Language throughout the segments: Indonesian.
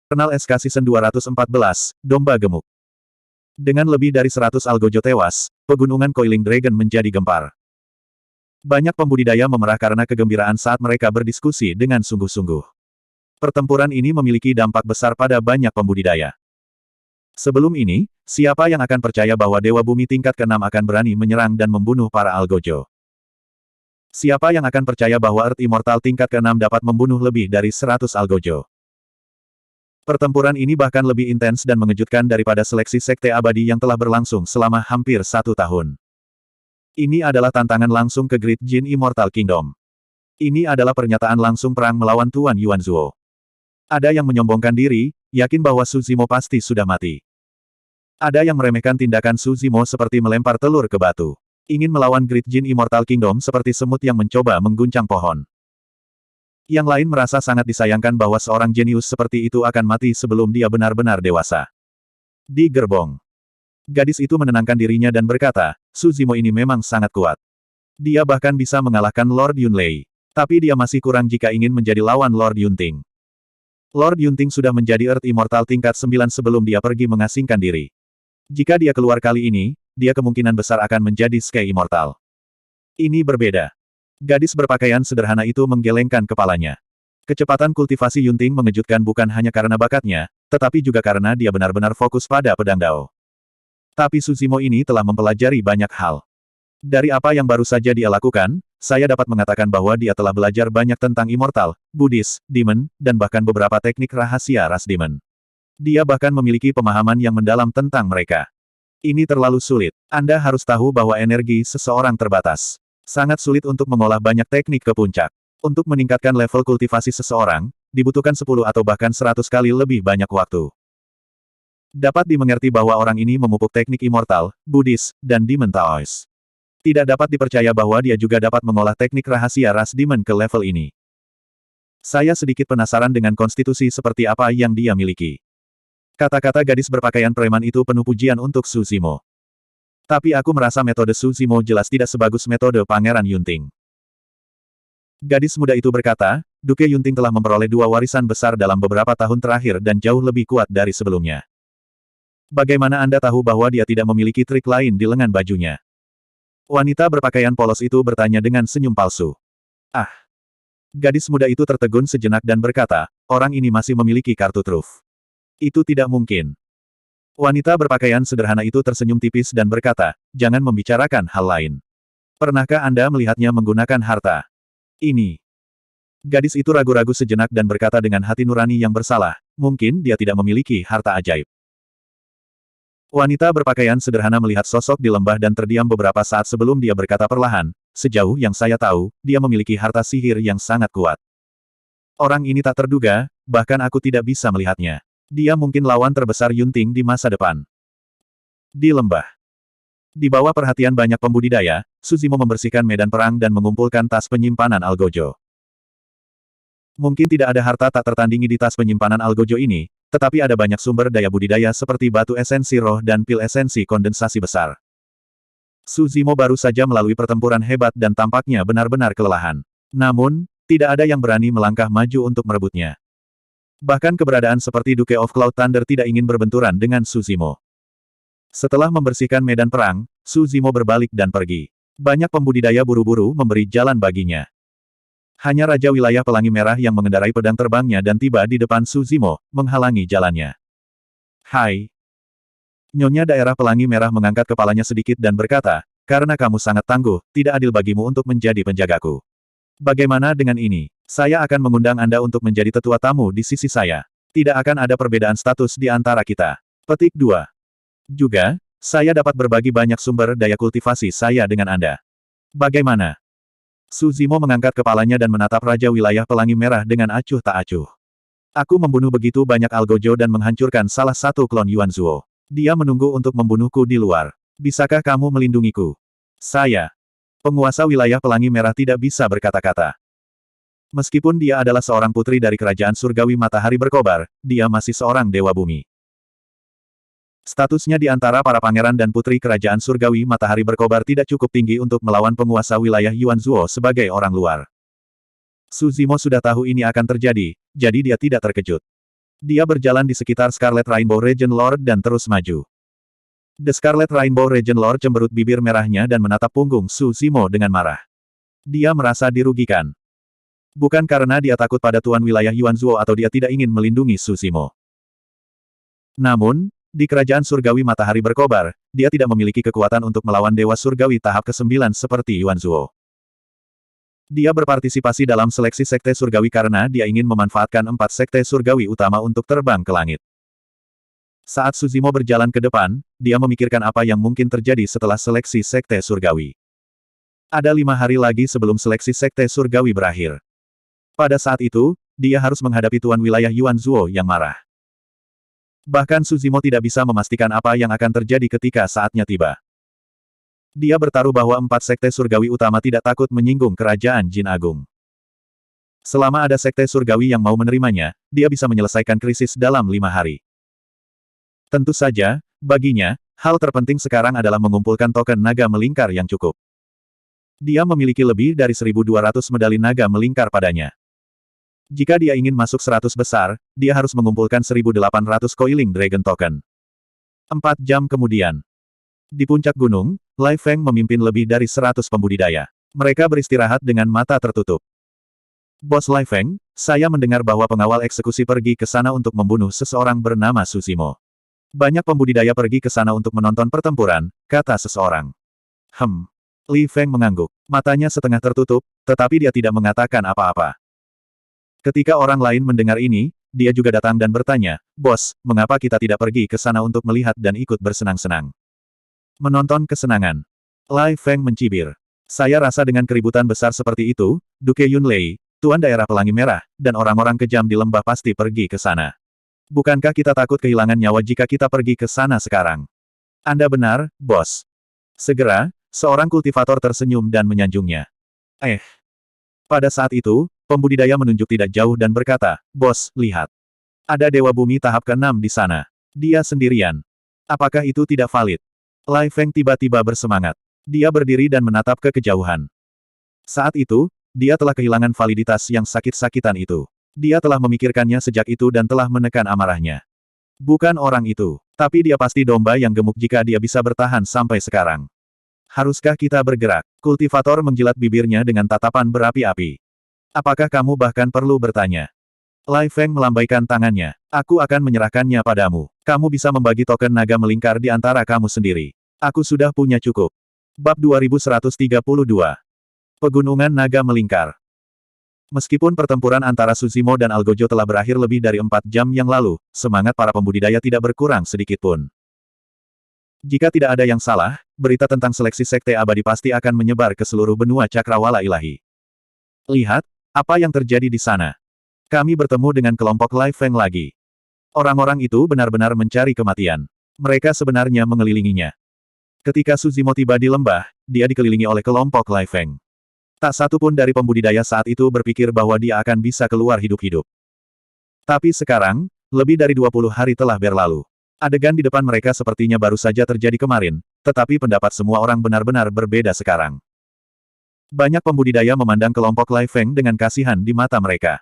Jurnal SK Season 214, Domba Gemuk. Dengan lebih dari 100 algojo tewas, pegunungan Coiling Dragon menjadi gempar. Banyak pembudidaya memerah karena kegembiraan saat mereka berdiskusi dengan sungguh-sungguh. Pertempuran ini memiliki dampak besar pada banyak pembudidaya. Sebelum ini, siapa yang akan percaya bahwa Dewa Bumi tingkat ke-6 akan berani menyerang dan membunuh para algojo? Siapa yang akan percaya bahwa Earth Immortal tingkat ke-6 dapat membunuh lebih dari 100 algojo? Pertempuran ini bahkan lebih intens dan mengejutkan daripada seleksi sekte abadi yang telah berlangsung selama hampir 1 tahun. Ini adalah tantangan langsung ke Great Jin Immortal Kingdom. Ini adalah pernyataan langsung perang melawan Tuan Yuanzuo. Ada yang menyombongkan diri, yakin bahwa Su Zimo pasti sudah mati. Ada yang meremehkan tindakan Su Zimo seperti melempar telur ke batu. Ingin melawan Great Jin Immortal Kingdom seperti semut yang mencoba mengguncang pohon. Yang lain merasa sangat disayangkan bahwa seorang jenius seperti itu akan mati sebelum dia benar-benar dewasa. Di gerbong, gadis itu menenangkan dirinya dan berkata, Su Zimo ini memang sangat kuat. Dia bahkan bisa mengalahkan Lord Yunlei. Tapi dia masih kurang jika ingin menjadi lawan Lord Yunting. Lord Yunting sudah menjadi Earth Immortal tingkat 9 sebelum dia pergi mengasingkan diri. Jika dia keluar kali ini, dia kemungkinan besar akan menjadi Sky Immortal. Ini berbeda. Gadis berpakaian sederhana itu menggelengkan kepalanya. Kecepatan kultivasi Yunting mengejutkan bukan hanya karena bakatnya, tetapi juga karena dia benar-benar fokus pada pedang Dao. Tapi Su Zimo ini telah mempelajari banyak hal. Dari apa yang baru saja dia lakukan, saya dapat mengatakan bahwa dia telah belajar banyak tentang Immortal, Buddhist, Demon, dan bahkan beberapa teknik rahasia ras Demon. Dia bahkan memiliki pemahaman yang mendalam tentang mereka. Ini terlalu sulit. Anda harus tahu bahwa energi seseorang terbatas. Sangat sulit untuk mengolah banyak teknik ke puncak. Untuk meningkatkan level kultivasi seseorang, dibutuhkan 10 atau bahkan 100 kali lebih banyak waktu. Dapat dimengerti bahwa orang ini memupuk teknik Immortal, Buddhist, dan Demon Taoist. Tidak dapat dipercaya bahwa dia juga dapat mengolah teknik rahasia ras Demon ke level ini. Saya sedikit penasaran dengan konstitusi seperti apa yang dia miliki. Kata-kata gadis berpakaian preman itu penuh pujian untuk Su Zimo. Tapi aku merasa metode Su Zimo jelas tidak sebagus metode Pangeran Yunting. Gadis muda itu berkata, Duke Yunting telah memperoleh 2 warisan besar dalam beberapa tahun terakhir dan jauh lebih kuat dari sebelumnya. Bagaimana Anda tahu bahwa dia tidak memiliki trik lain di lengan bajunya? Wanita berpakaian polos itu bertanya dengan senyum palsu. Ah! Gadis muda itu tertegun sejenak dan berkata, orang ini masih memiliki kartu truf. Itu tidak mungkin. Wanita berpakaian sederhana itu tersenyum tipis dan berkata, jangan membicarakan hal lain. Pernahkah Anda melihatnya menggunakan harta? Ini. Gadis itu ragu-ragu sejenak dan berkata dengan hati nurani yang bersalah, mungkin dia tidak memiliki harta ajaib. Wanita berpakaian sederhana melihat sosok di lembah dan terdiam beberapa saat sebelum dia berkata perlahan, sejauh yang saya tahu, dia memiliki harta sihir yang sangat kuat. Orang ini tak terduga, bahkan aku tidak bisa melihatnya. Dia mungkin lawan terbesar Yunting di masa depan. Di lembah. Di bawah perhatian banyak pembudidaya, Su Zimo membersihkan medan perang dan mengumpulkan tas penyimpanan algojo. Mungkin tidak ada harta tak tertandingi di tas penyimpanan algojo ini, tetapi ada banyak sumber daya budidaya seperti batu esensi roh dan pil esensi kondensasi besar. Su Zimo baru saja melalui pertempuran hebat dan tampaknya benar-benar kelelahan. Namun, tidak ada yang berani melangkah maju untuk merebutnya. Bahkan keberadaan seperti Duke of Cloud Thunder tidak ingin berbenturan dengan Su Zimo. Setelah membersihkan medan perang, Su Zimo berbalik dan pergi. Banyak pembudidaya buru-buru memberi jalan baginya. Hanya Raja Wilayah Pelangi Merah yang mengendarai pedang terbangnya dan tiba di depan Su Zimo, menghalangi jalannya. Hai. Nyonya Daerah Pelangi Merah mengangkat kepalanya sedikit dan berkata, karena kamu sangat tangguh, tidak adil bagimu untuk menjadi penjagaku. Bagaimana dengan ini? Saya akan mengundang Anda untuk menjadi tetua tamu di sisi saya. Tidak akan ada perbedaan status di antara kita. Petik 2. Juga, saya dapat berbagi banyak sumber daya kultivasi saya dengan Anda. Bagaimana? Su Zimo mengangkat kepalanya dan menatap Raja Wilayah Pelangi Merah dengan acuh tak acuh. Aku membunuh begitu banyak algojo dan menghancurkan salah satu klon Yuanzuo. Dia menunggu untuk membunuhku di luar. Bisakah kamu melindungiku? Saya. Penguasa Wilayah Pelangi Merah tidak bisa berkata-kata. Meskipun dia adalah seorang putri dari kerajaan surgawi matahari berkobar, dia masih seorang dewa bumi. Statusnya di antara para pangeran dan putri kerajaan surgawi matahari berkobar tidak cukup tinggi untuk melawan penguasa wilayah Yuanzuo sebagai orang luar. Su Zimo sudah tahu ini akan terjadi, jadi dia tidak terkejut. Dia berjalan di sekitar Scarlet Rainbow Region Lord dan terus maju. The Scarlet Rainbow Region Lord cemberut bibir merahnya dan menatap punggung Su Zimo dengan marah. Dia merasa dirugikan. Bukan karena dia takut pada tuan wilayah Yuanzuo atau dia tidak ingin melindungi Su Zimo. Namun, di kerajaan surgawi matahari berkobar, dia tidak memiliki kekuatan untuk melawan dewa surgawi tahap ke-9 seperti Yuanzuo. Dia berpartisipasi dalam seleksi sekte surgawi karena dia ingin memanfaatkan 4 sekte surgawi utama untuk terbang ke langit. Saat Su Zimo berjalan ke depan, dia memikirkan apa yang mungkin terjadi setelah seleksi sekte surgawi. Ada 5 hari lagi sebelum seleksi sekte surgawi berakhir. Pada saat itu, dia harus menghadapi tuan wilayah Yuanzuo yang marah. Bahkan Su Zimo tidak bisa memastikan apa yang akan terjadi ketika saatnya tiba. Dia bertaruh bahwa 4 sekte surgawi utama tidak takut menyinggung kerajaan Jin Agung. Selama ada sekte surgawi yang mau menerimanya, dia bisa menyelesaikan krisis dalam 5 hari. Tentu saja, baginya, hal terpenting sekarang adalah mengumpulkan token naga melingkar yang cukup. Dia memiliki lebih dari 1.200 medali naga melingkar padanya. Jika dia ingin masuk 100 besar, dia harus mengumpulkan 1.800 Coiling Dragon Token. 4 jam kemudian. Di puncak gunung, Lai Feng memimpin lebih dari 100 pembudidaya. Mereka beristirahat dengan mata tertutup. Bos Lai Feng, saya mendengar bahwa pengawal eksekusi pergi ke sana untuk membunuh seseorang bernama Su Zimo. Banyak pembudidaya pergi ke sana untuk menonton pertempuran, kata seseorang. Li Feng mengangguk. Matanya setengah tertutup, tetapi dia tidak mengatakan apa-apa. Ketika orang lain mendengar ini, dia juga datang dan bertanya, "Bos, mengapa kita tidak pergi ke sana untuk melihat dan ikut bersenang-senang?" Menonton kesenangan. Lai Feng mencibir. Saya rasa dengan keributan besar seperti itu, Duke Yunlei, Tuan Daerah Pelangi Merah, dan orang-orang kejam di lembah pasti pergi ke sana. Bukankah kita takut kehilangan nyawa jika kita pergi ke sana sekarang? Anda benar, bos. Segera, seorang kultivator tersenyum dan menyanjungnya. Pada saat itu, pembudidaya menunjuk tidak jauh dan berkata, "Bos, lihat. Ada Dewa Bumi tahap ke-6 di sana. Dia sendirian. Apakah itu tidak valid?" Lai Feng tiba-tiba bersemangat. Dia berdiri dan menatap ke kejauhan. Saat itu, dia telah kehilangan validitas yang sakit-sakitan itu. Dia telah memikirkannya sejak itu dan telah menekan amarahnya. Bukan orang itu, tapi dia pasti domba yang gemuk jika dia bisa bertahan sampai sekarang. Haruskah kita bergerak? Kultivator menjilat bibirnya dengan tatapan berapi-api. Apakah kamu bahkan perlu bertanya? Lai Feng melambaikan tangannya. Aku akan menyerahkannya padamu. Kamu bisa membagi token naga melingkar di antara kamu sendiri. Aku sudah punya cukup. Bab 2132. Pegunungan Naga Melingkar. Meskipun pertempuran antara Su Zimo dan Algojo telah berakhir lebih dari 4 jam yang lalu, semangat para pembudidaya tidak berkurang sedikitpun. Jika tidak ada yang salah, berita tentang seleksi sekte abadi pasti akan menyebar ke seluruh benua cakrawala ilahi. Lihat, apa yang terjadi di sana. Kami bertemu dengan kelompok Lai Feng lagi. Orang-orang itu benar-benar mencari kematian. Mereka sebenarnya mengelilinginya. Ketika Su Zimo tiba di lembah, dia dikelilingi oleh kelompok Lai Feng. Tak satu pun dari pembudidaya saat itu berpikir bahwa dia akan bisa keluar hidup-hidup. Tapi sekarang, lebih dari 20 hari telah berlalu. Adegan di depan mereka sepertinya baru saja terjadi kemarin, tetapi pendapat semua orang benar-benar berbeda sekarang. Banyak pembudidaya memandang kelompok Lai Feng dengan kasihan di mata mereka.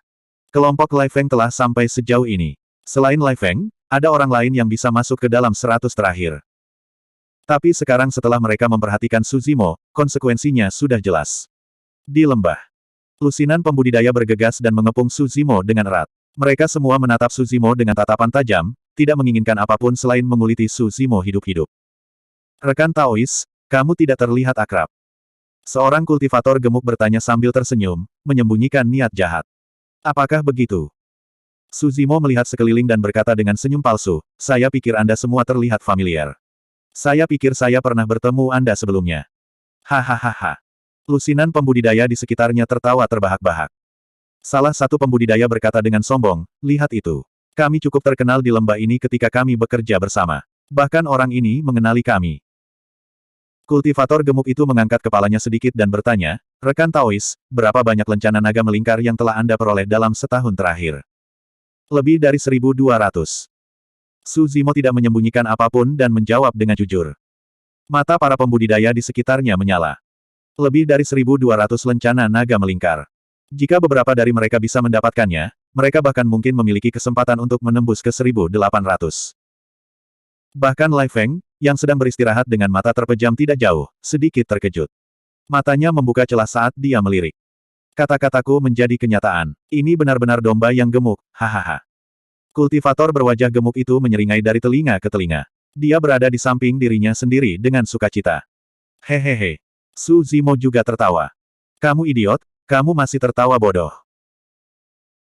Kelompok Lai Feng telah sampai sejauh ini. Selain Lai Feng, ada orang lain yang bisa masuk ke dalam 100 terakhir. Tapi sekarang setelah mereka memperhatikan Su Zimo, konsekuensinya sudah jelas. Di lembah, lusinan pembudidaya bergegas dan mengepung Su Zimo dengan erat. Mereka semua menatap Su Zimo dengan tatapan tajam, tidak menginginkan apapun selain menguliti Su Zimo hidup-hidup. "Rekan Taois, kamu tidak terlihat akrab." Seorang kultivator gemuk bertanya sambil tersenyum, menyembunyikan niat jahat. "Apakah begitu?" Su Zimo melihat sekeliling dan berkata dengan senyum palsu, "Saya pikir Anda semua terlihat familiar. Saya pikir saya pernah bertemu Anda sebelumnya." Hahaha. Lusinan pembudidaya di sekitarnya tertawa terbahak-bahak. Salah satu pembudidaya berkata dengan sombong, "Lihat itu. Kami cukup terkenal di lembah ini ketika kami bekerja bersama. Bahkan orang ini mengenali kami." Kultivator gemuk itu mengangkat kepalanya sedikit dan bertanya, "Rekan Taois, berapa banyak lencana naga melingkar yang telah Anda peroleh dalam setahun terakhir?" "Lebih dari 1.200. Su Zimo tidak menyembunyikan apapun dan menjawab dengan jujur. Mata para pembudidaya di sekitarnya menyala. Lebih dari 1.200 lencana naga melingkar. Jika beberapa dari mereka bisa mendapatkannya, mereka bahkan mungkin memiliki kesempatan untuk menembus ke 1.800. Bahkan Lai Feng, yang sedang beristirahat dengan mata terpejam tidak jauh, sedikit terkejut. Matanya membuka celah saat dia melirik. Kata-kataku menjadi kenyataan. Ini benar-benar domba yang gemuk, hahaha. Kultivator berwajah gemuk itu menyeringai dari telinga ke telinga. Dia berada di samping dirinya sendiri dengan sukacita. Hehehe. Su Zimo juga tertawa. Kamu idiot, kamu masih tertawa bodoh.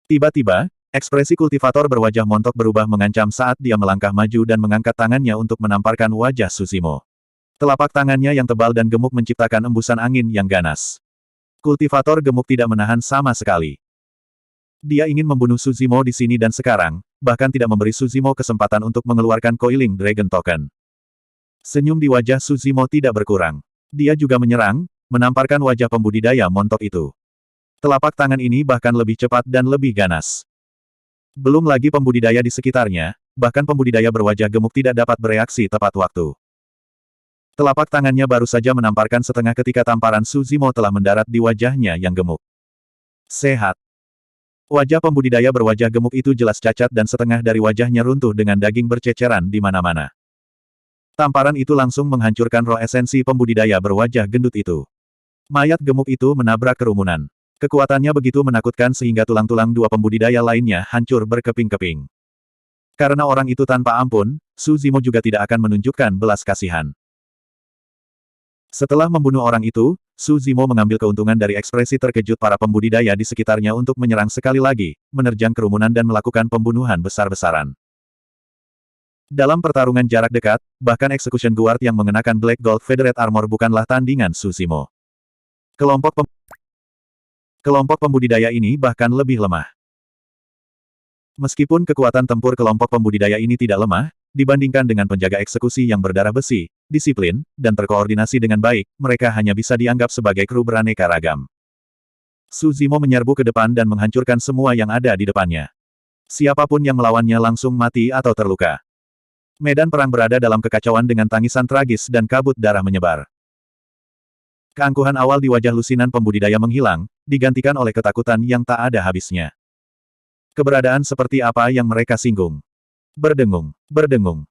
Tiba-tiba, ekspresi kultivator berwajah montok berubah mengancam saat dia melangkah maju dan mengangkat tangannya untuk menamparkan wajah Su Zimo. Telapak tangannya yang tebal dan gemuk menciptakan embusan angin yang ganas. Kultivator gemuk tidak menahan sama sekali. Dia ingin membunuh Su Zimo di sini dan sekarang, bahkan tidak memberi Su Zimo kesempatan untuk mengeluarkan Coiling Dragon Token. Senyum di wajah Su Zimo tidak berkurang. Dia juga menyerang, menamparkan wajah pembudidaya montok itu. Telapak tangan ini bahkan lebih cepat dan lebih ganas. Belum lagi pembudidaya di sekitarnya, bahkan pembudidaya berwajah gemuk tidak dapat bereaksi tepat waktu. Telapak tangannya baru saja menamparkan setengah ketika tamparan Su Zimo telah mendarat di wajahnya yang gemuk. Sehat. Wajah pembudidaya berwajah gemuk itu jelas cacat dan setengah dari wajahnya runtuh dengan daging berceceran di mana-mana. Tamparan itu langsung menghancurkan roh esensi pembudidaya berwajah gendut itu. Mayat gemuk itu menabrak kerumunan. Kekuatannya begitu menakutkan sehingga tulang-tulang dua pembudidaya lainnya hancur berkeping-keping. Karena orang itu tanpa ampun, Su Zimo juga tidak akan menunjukkan belas kasihan. Setelah membunuh orang itu, Su Zimo mengambil keuntungan dari ekspresi terkejut para pembudidaya di sekitarnya untuk menyerang sekali lagi, menerjang kerumunan dan melakukan pembunuhan besar-besaran. Dalam pertarungan jarak dekat, bahkan Execution Guard yang mengenakan Black Gold Feathered Armor bukanlah tandingan Su Zimo. Kelompok pembudidaya ini bahkan lebih lemah. Meskipun kekuatan tempur kelompok pembudidaya ini tidak lemah, dibandingkan dengan penjaga eksekusi yang berdarah besi, disiplin, dan terkoordinasi dengan baik, mereka hanya bisa dianggap sebagai kru beraneka ragam. Su Zimo menyerbu ke depan dan menghancurkan semua yang ada di depannya. Siapapun yang melawannya langsung mati atau terluka. Medan perang berada dalam kekacauan dengan tangisan tragis dan kabut darah menyebar. Keangkuhan awal di wajah lusinan pembudidaya menghilang, digantikan oleh ketakutan yang tak ada habisnya. Keberadaan seperti apa yang mereka singgung? Berdengung, berdengung.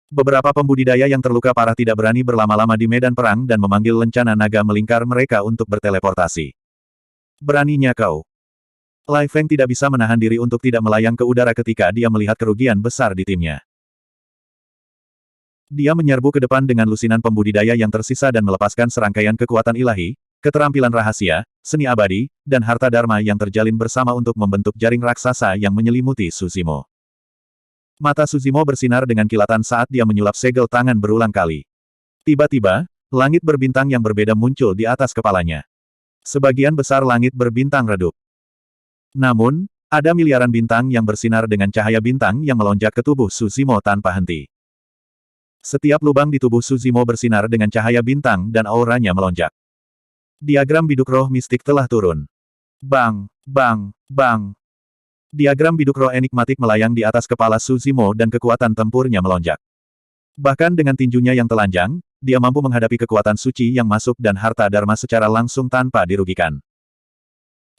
Beberapa pembudidaya yang terluka parah tidak berani berlama-lama di medan perang dan memanggil lencana naga melingkar mereka untuk berteleportasi. Beraninya kau. Lai Feng tidak bisa menahan diri untuk tidak melayang ke udara ketika dia melihat kerugian besar di timnya. Dia menyerbu ke depan dengan lusinan pembudidaya yang tersisa dan melepaskan serangkaian kekuatan ilahi, keterampilan rahasia, seni abadi, dan harta dharma yang terjalin bersama untuk membentuk jaring raksasa yang menyelimuti Su Zimo. Mata Su Zimo bersinar dengan kilatan saat dia menyulap segel tangan berulang kali. Tiba-tiba, langit berbintang yang berbeda muncul di atas kepalanya. Sebagian besar langit berbintang redup. Namun, ada miliaran bintang yang bersinar dengan cahaya bintang yang melonjak ke tubuh Su Zimo tanpa henti. Setiap lubang di tubuh Su Zimo bersinar dengan cahaya bintang dan auranya melonjak. Diagram biduk roh mistik telah turun. Bang, bang, bang. Diagram biduk roh enigmatik melayang di atas kepala Su Zimo dan kekuatan tempurnya melonjak. Bahkan dengan tinjunya yang telanjang, dia mampu menghadapi kekuatan suci yang masuk dan harta dharma secara langsung tanpa dirugikan.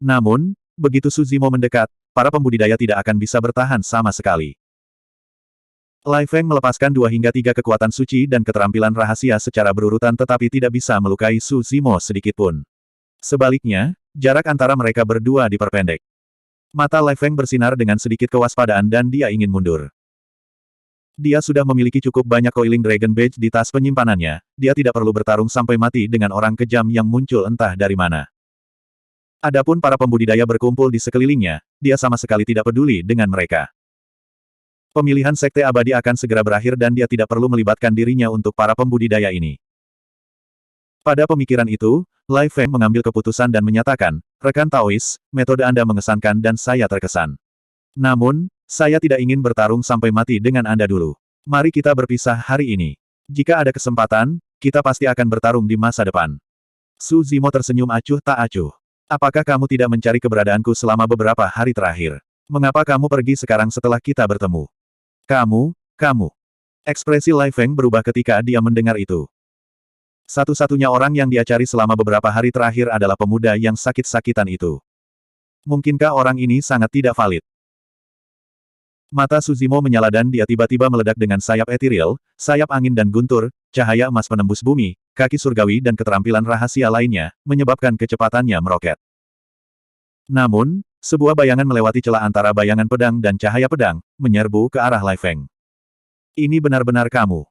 Namun, begitu Su Zimo mendekat, para pembudidaya tidak akan bisa bertahan sama sekali. Lai Feng melepaskan 2 hingga 3 kekuatan suci dan keterampilan rahasia secara berurutan tetapi tidak bisa melukai Su Zimo sedikitpun. Sebaliknya, jarak antara mereka berdua diperpendek. Mata Lai Feng bersinar dengan sedikit kewaspadaan dan dia ingin mundur. Dia sudah memiliki cukup banyak Coiling Dragon Badge di tas penyimpanannya, dia tidak perlu bertarung sampai mati dengan orang kejam yang muncul entah dari mana. Adapun para pembudidaya berkumpul di sekelilingnya, dia sama sekali tidak peduli dengan mereka. Pemilihan Sekte Abadi akan segera berakhir dan dia tidak perlu melibatkan dirinya untuk para pembudidaya ini. Pada pemikiran itu, Lai Feng mengambil keputusan dan menyatakan, rekan Taois, metode Anda mengesankan dan saya terkesan. Namun, saya tidak ingin bertarung sampai mati dengan Anda dulu. Mari kita berpisah hari ini. Jika ada kesempatan, kita pasti akan bertarung di masa depan. Su Zimo tersenyum acuh tak acuh. Apakah kamu tidak mencari keberadaanku selama beberapa hari terakhir? Mengapa kamu pergi sekarang setelah kita bertemu? Kamu. Ekspresi Lai Feng berubah ketika dia mendengar itu. Satu-satunya orang yang dia cari selama beberapa hari terakhir adalah pemuda yang sakit-sakitan itu. Mungkinkah orang ini sangat tidak valid? Mata Suzimo menyala dan dia tiba-tiba meledak dengan sayap etiril, sayap angin dan guntur, cahaya emas penembus bumi, kaki surgawi dan keterampilan rahasia lainnya, menyebabkan kecepatannya meroket. Namun, sebuah bayangan melewati celah antara bayangan pedang dan cahaya pedang, menyerbu ke arah Lai Feng. Ini benar-benar kamu.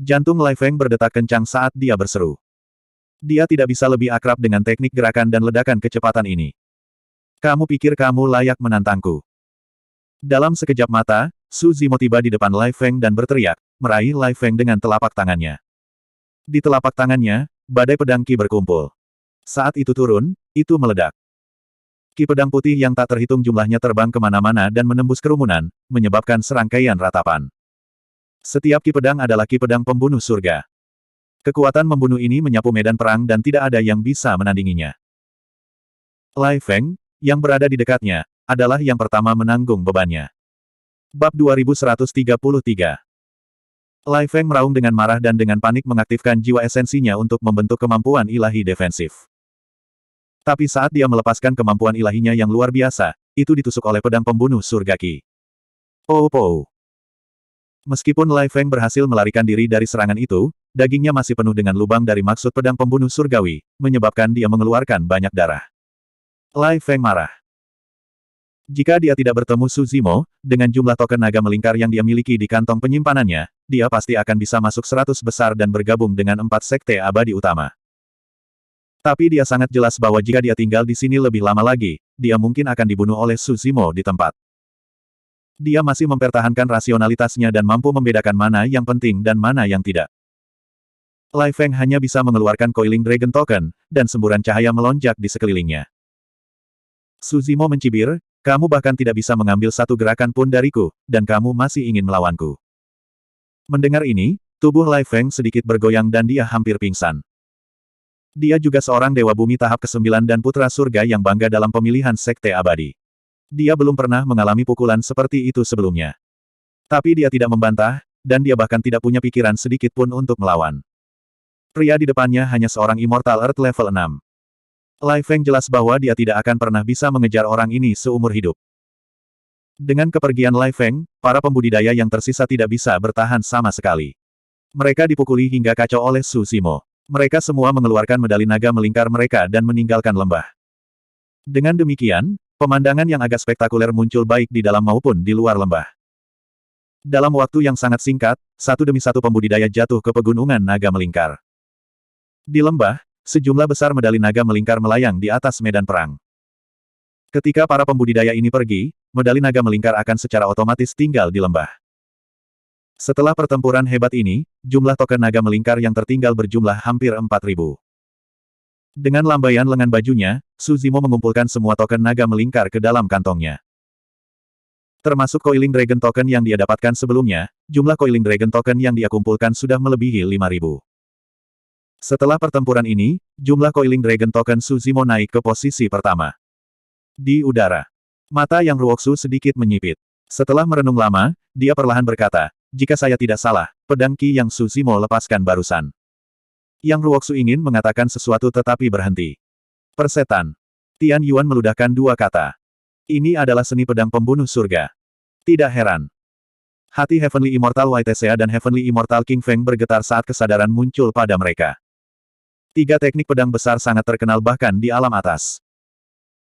Jantung Lai Feng berdetak kencang saat dia berseru. Dia tidak bisa lebih akrab dengan teknik gerakan dan ledakan kecepatan ini. Kamu pikir kamu layak menantangku? Dalam sekejap mata, Su Zimo tiba di depan Lai Feng dan berteriak, meraih Lai Feng dengan telapak tangannya. Di telapak tangannya, badai pedang Qi berkumpul. Saat itu turun, itu meledak. Qi pedang putih yang tak terhitung jumlahnya terbang kemana-mana dan menembus kerumunan, menyebabkan serangkaian ratapan. Setiap Qi pedang adalah Qi pedang pembunuh surga. Kekuatan membunuh ini menyapu medan perang dan tidak ada yang bisa menandinginya. Lai Feng, yang berada di dekatnya, adalah yang pertama menanggung bebannya. Bab 2133. Lai Feng meraung dengan marah dan dengan panik mengaktifkan jiwa esensinya untuk membentuk kemampuan ilahi defensif. Tapi saat dia melepaskan kemampuan ilahinya yang luar biasa, itu ditusuk oleh pedang pembunuh surga Qi. Pou. Meskipun Lai Feng berhasil melarikan diri dari serangan itu, dagingnya masih penuh dengan lubang dari maksud pedang pembunuh surgawi, menyebabkan dia mengeluarkan banyak darah. Lai Feng marah. Jika dia tidak bertemu Su Zimo, dengan jumlah token naga melingkar yang dia miliki di kantong penyimpanannya, dia pasti akan bisa masuk 100 besar dan bergabung dengan 4 sekte abadi utama. Tapi dia sangat jelas bahwa jika dia tinggal di sini lebih lama lagi, dia mungkin akan dibunuh oleh Su Zimo di tempat. Dia masih mempertahankan rasionalitasnya dan mampu membedakan mana yang penting dan mana yang tidak. Lai Feng hanya bisa mengeluarkan Coiling Dragon Token, dan semburan cahaya melonjak di sekelilingnya. Su Zimo mencibir, kamu bahkan tidak bisa mengambil satu gerakan pun dariku, dan kamu masih ingin melawanku. Mendengar ini, tubuh Lai Feng sedikit bergoyang dan dia hampir pingsan. Dia juga seorang Dewa Bumi tahap ke-9 dan putra surga yang bangga dalam pemilihan sekte abadi. Dia belum pernah mengalami pukulan seperti itu sebelumnya. Tapi dia tidak membantah, dan dia bahkan tidak punya pikiran sedikit pun untuk melawan. Pria di depannya hanya seorang Immortal Earth level 6. Lai Feng jelas bahwa dia tidak akan pernah bisa mengejar orang ini seumur hidup. Dengan kepergian Lai Feng, para pembudidaya yang tersisa tidak bisa bertahan sama sekali. Mereka dipukuli hingga kacau oleh Su Zimo. Mereka semua mengeluarkan medali naga melingkar mereka dan meninggalkan lembah. Dengan demikian, pemandangan yang agak spektakuler muncul baik di dalam maupun di luar lembah. Dalam waktu yang sangat singkat, satu demi satu pembudidaya jatuh ke pegunungan naga melingkar. Di lembah, sejumlah besar medali naga melingkar melayang di atas medan perang. Ketika para pembudidaya ini pergi, medali naga melingkar akan secara otomatis tinggal di lembah. Setelah pertempuran hebat ini, jumlah token naga melingkar yang tertinggal berjumlah hampir 4.000. Dengan lambaian lengan bajunya, Su Zimo mengumpulkan semua token naga melingkar ke dalam kantongnya. Termasuk Coiling Dragon Token yang dia dapatkan sebelumnya, jumlah Coiling Dragon Token yang dia kumpulkan sudah melebihi 5.000. Setelah pertempuran ini, jumlah Coiling Dragon Token Su Zimo naik ke posisi pertama. Di udara, mata Yang Ruoxu sedikit menyipit. Setelah merenung lama, dia perlahan berkata, jika saya tidak salah, pedang Qi yang Su Zimo lepaskan barusan. Yang Ruoxu ingin mengatakan sesuatu tetapi berhenti. Persetan. Tian Yuan meludahkan dua kata. Ini adalah seni pedang pembunuh surga. Tidak heran. Hati Heavenly Immortal Waitesea dan Heavenly Immortal King Feng bergetar saat kesadaran muncul pada mereka. 3 teknik pedang besar sangat terkenal bahkan di alam atas.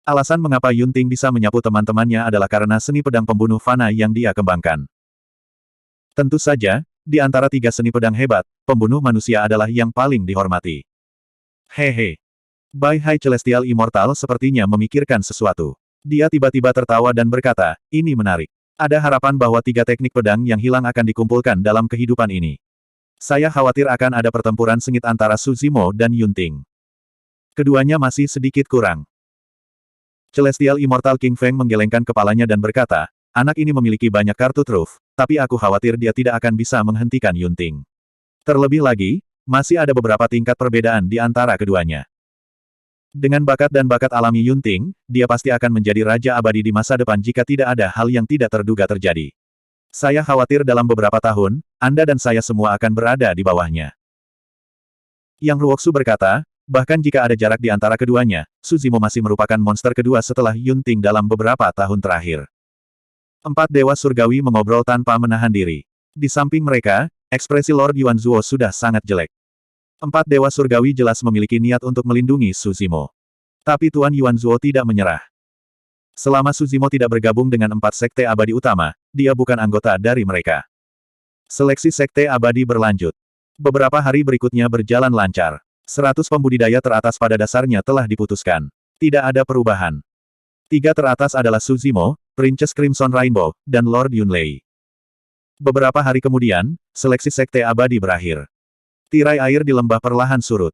Alasan mengapa Yunting bisa menyapu teman-temannya adalah karena seni pedang pembunuh fana yang dia kembangkan. Tentu saja, di antara 3 seni pedang hebat, pembunuh manusia adalah yang paling dihormati. Hehe. Bai Hai Celestial Immortal sepertinya memikirkan sesuatu. Dia tiba-tiba tertawa dan berkata, ini menarik. Ada harapan bahwa 3 teknik pedang yang hilang akan dikumpulkan dalam kehidupan ini. Saya khawatir akan ada pertempuran sengit antara Su Zimo dan Yunting. Keduanya masih sedikit kurang. Celestial Immortal King Feng menggelengkan kepalanya dan berkata, anak ini memiliki banyak kartu truf, tapi aku khawatir dia tidak akan bisa menghentikan Yunting. Terlebih lagi, masih ada beberapa tingkat perbedaan di antara keduanya. Dengan bakat dan bakat alami Yunting, dia pasti akan menjadi raja abadi di masa depan jika tidak ada hal yang tidak terduga terjadi. Saya khawatir dalam beberapa tahun, Anda dan saya semua akan berada di bawahnya. Yang Ruoxu berkata, Bahkan jika ada jarak di antara keduanya, Su Zimo masih merupakan monster kedua setelah Yunting dalam beberapa tahun terakhir. Empat dewa surgawi mengobrol tanpa menahan diri. Di samping mereka, ekspresi Lord Yuanzuo sudah sangat jelek. Empat dewa surgawi jelas memiliki niat untuk melindungi Su Zimo. Tapi Tuan Yuanzuo tidak menyerah. Selama Su Zimo tidak bergabung dengan empat sekte abadi utama, dia bukan anggota dari mereka. Seleksi sekte abadi berlanjut. Beberapa hari berikutnya berjalan lancar. 100 pembudidaya teratas pada dasarnya telah diputuskan. Tidak ada perubahan. 3 teratas adalah Su Zimo, Princess Crimson Rainbow, dan Lord Yunlei. Beberapa hari kemudian, seleksi sekte abadi berakhir. Tirai air di lembah perlahan surut.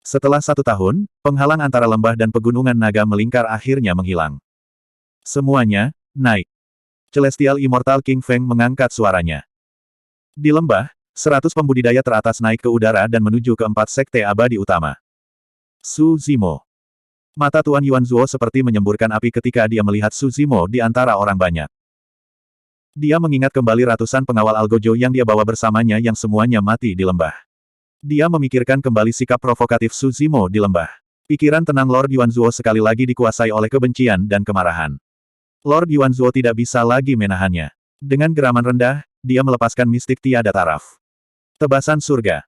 Setelah 1 tahun, penghalang antara lembah dan pegunungan naga melingkar akhirnya menghilang. Semuanya, naik. Celestial Immortal King Feng mengangkat suaranya. Di lembah, 100 pembudidaya teratas naik ke udara dan menuju ke 4 sekte abadi utama. Su Zimo. Mata Tuan Yuanzuo seperti menyemburkan api ketika dia melihat Su Zimo di antara orang banyak. Dia mengingat kembali ratusan pengawal Algojo yang dia bawa bersamanya yang semuanya mati di lembah. Dia memikirkan kembali sikap provokatif Su Zimo di lembah. Pikiran tenang Lord Yuanzuo sekali lagi dikuasai oleh kebencian dan kemarahan. Lord Yuanzuo tidak bisa lagi menahannya. Dengan geraman rendah, dia melepaskan mistik tiada taraf. Tebasan surga.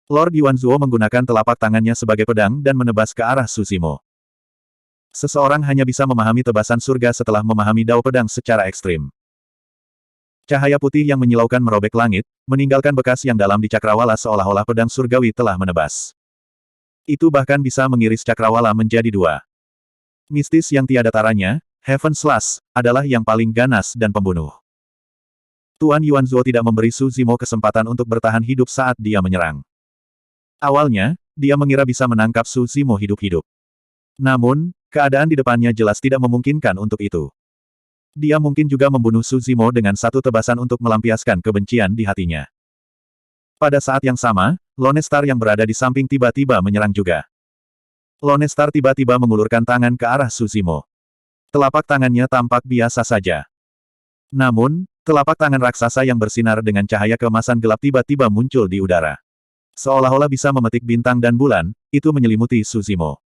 Lord Yuanzuo menggunakan telapak tangannya sebagai pedang dan menebas ke arah Su Zimo. Seseorang hanya bisa memahami tebasan surga setelah memahami dao pedang secara ekstrim. Cahaya putih yang menyilaukan merobek langit, meninggalkan bekas yang dalam di cakrawala seolah-olah pedang surgawi telah menebas. Itu bahkan bisa mengiris cakrawala menjadi 2. Mistis yang tiada taranya, Heaven Slash, adalah yang paling ganas dan pembunuh. Tuan Yuanzuo tidak memberi Su Zimo kesempatan untuk bertahan hidup saat dia menyerang. Awalnya, dia mengira bisa menangkap Su Zimo hidup-hidup. Namun, keadaan di depannya jelas tidak memungkinkan untuk itu. Dia mungkin juga membunuh Su Zimo dengan satu tebasan untuk melampiaskan kebencian di hatinya. Pada saat yang sama, Lone Star yang berada di samping tiba-tiba menyerang juga. Lone Star tiba-tiba mengulurkan tangan ke arah Su Zimo. Telapak tangannya tampak biasa saja. Namun, telapak tangan raksasa yang bersinar dengan cahaya keemasan gelap tiba-tiba muncul di udara. Seolah-olah bisa memetik bintang dan bulan, itu menyelimuti Su Zimo.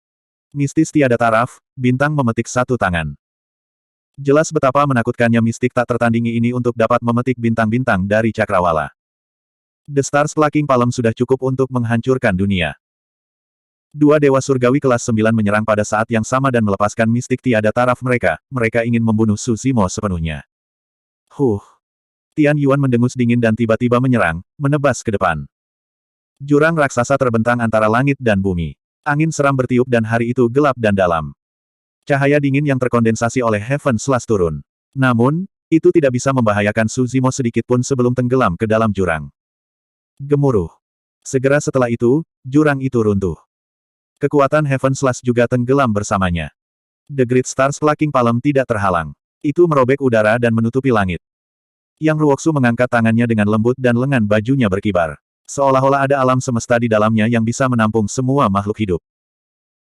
Mistis tiada taraf, bintang memetik satu tangan. Jelas betapa menakutkannya mistik tak tertandingi ini untuk dapat memetik bintang-bintang dari cakrawala. The Stars Plucking Palm sudah cukup untuk menghancurkan dunia. 2 dewa surgawi kelas 9 menyerang pada saat yang sama dan melepaskan mistik tiada taraf mereka ingin membunuh Su Zimo sepenuhnya. Tian Yuan mendengus dingin dan tiba-tiba menyerang, menebas ke depan. Jurang raksasa terbentang antara langit dan bumi. Angin seram bertiup dan hari itu gelap dan dalam. Cahaya dingin yang terkondensasi oleh Heaven Slash turun. Namun, itu tidak bisa membahayakan Su Zimo sedikit pun sebelum tenggelam ke dalam jurang. Gemuruh. Segera setelah itu, jurang itu runtuh. Kekuatan Heaven Slash juga tenggelam bersamanya. The Great Stars Plucking Palm tidak terhalang. Itu merobek udara dan menutupi langit. Yang Ruoksu mengangkat tangannya dengan lembut dan lengan bajunya berkibar. Seolah-olah ada alam semesta di dalamnya yang bisa menampung semua makhluk hidup.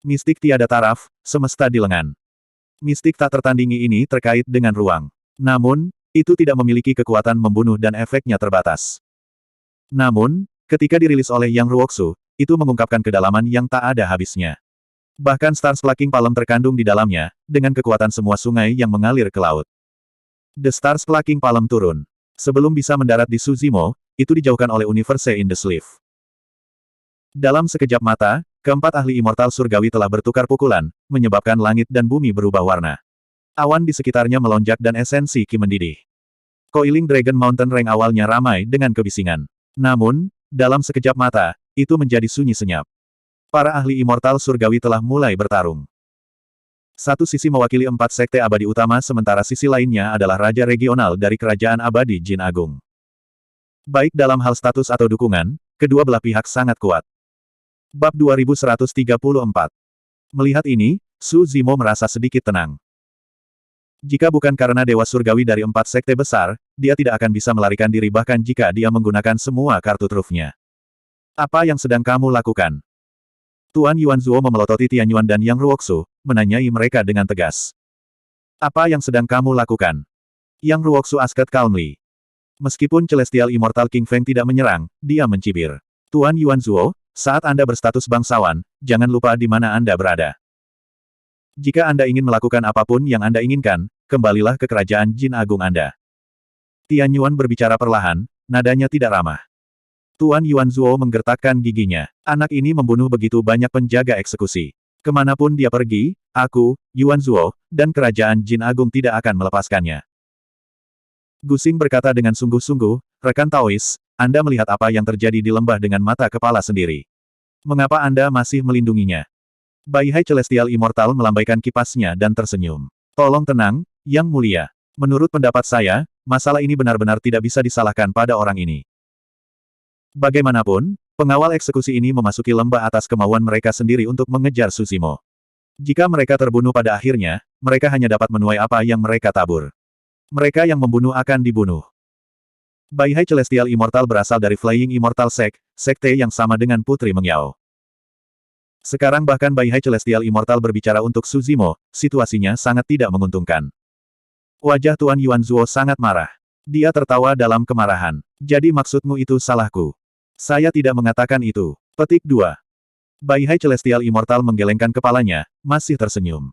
Mistik tiada taraf, semesta di lengan. Mistik tak tertandingi ini terkait dengan ruang. Namun, itu tidak memiliki kekuatan membunuh dan efeknya terbatas. Namun, ketika dirilis oleh Yang Ruoksu, itu mengungkapkan kedalaman yang tak ada habisnya. Bahkan Stars Plucking Palm terkandung di dalamnya, dengan kekuatan semua sungai yang mengalir ke laut. The Stars Plucking Palm turun. Sebelum bisa mendarat di Su Zimo, itu dijauhkan oleh Universe in the Sleeve. Dalam sekejap mata, keempat ahli immortal surgawi telah bertukar pukulan, menyebabkan langit dan bumi berubah warna. Awan di sekitarnya melonjak dan esensi Qi mendidih. Coiling Dragon Mountain Range awalnya ramai dengan kebisingan. Namun, dalam sekejap mata, itu menjadi sunyi senyap. Para ahli immortal surgawi telah mulai bertarung. Satu sisi mewakili 4 sekte abadi utama sementara sisi lainnya adalah raja regional dari kerajaan abadi Jin Agung. Baik dalam hal status atau dukungan, kedua belah pihak sangat kuat. Bab 2134. Melihat ini, Su Zimo merasa sedikit tenang. Jika bukan karena dewa surgawi dari 4 sekte besar, dia tidak akan bisa melarikan diri bahkan jika dia menggunakan semua kartu trufnya. Apa yang sedang kamu lakukan? Tuan Yuanzuo memelototi Tian Yuan dan Yang Ruoksu, menanyai mereka dengan tegas. Apa yang sedang kamu lakukan? Yang Ruoksu asked calmly. Meskipun Celestial Immortal King Feng tidak menyerang, dia mencibir. Tuan Yuanzuo, saat Anda berstatus bangsawan, jangan lupa di mana Anda berada. Jika Anda ingin melakukan apapun yang Anda inginkan, kembalilah ke kerajaan Jin Agung Anda. Tian Yuan berbicara perlahan, nadanya tidak ramah. Tuan Yuan Zuo menggertakkan giginya. Anak ini membunuh begitu banyak penjaga eksekusi. Kemanapun dia pergi, aku, Yuan Zuo, dan kerajaan Jin Agung tidak akan melepaskannya. Gusing berkata dengan sungguh-sungguh, rekan Taois, Anda melihat apa yang terjadi di lembah dengan mata kepala sendiri. Mengapa Anda masih melindunginya? Bai Hai Celestial Immortal melambaikan kipasnya dan tersenyum. Tolong tenang, Yang Mulia. Menurut pendapat saya, masalah ini benar-benar tidak bisa disalahkan pada orang ini. Bagaimanapun, pengawal eksekusi ini memasuki lembah atas kemauan mereka sendiri untuk mengejar Susimo. Jika mereka terbunuh pada akhirnya, mereka hanya dapat menuai apa yang mereka tabur. Mereka yang membunuh akan dibunuh. Bai Hai Celestial Immortal berasal dari Flying Immortal Sect, sekte yang sama dengan Putri Mengyao. Sekarang bahkan Bai Hai Celestial Immortal berbicara untuk Susimo, situasinya sangat tidak menguntungkan. Wajah Tuan Yuan Zuo sangat marah. Dia tertawa dalam kemarahan. Jadi maksudmu itu salahku? Saya tidak mengatakan itu. Petik 2. Bai Hai Celestial Immortal menggelengkan kepalanya, masih tersenyum.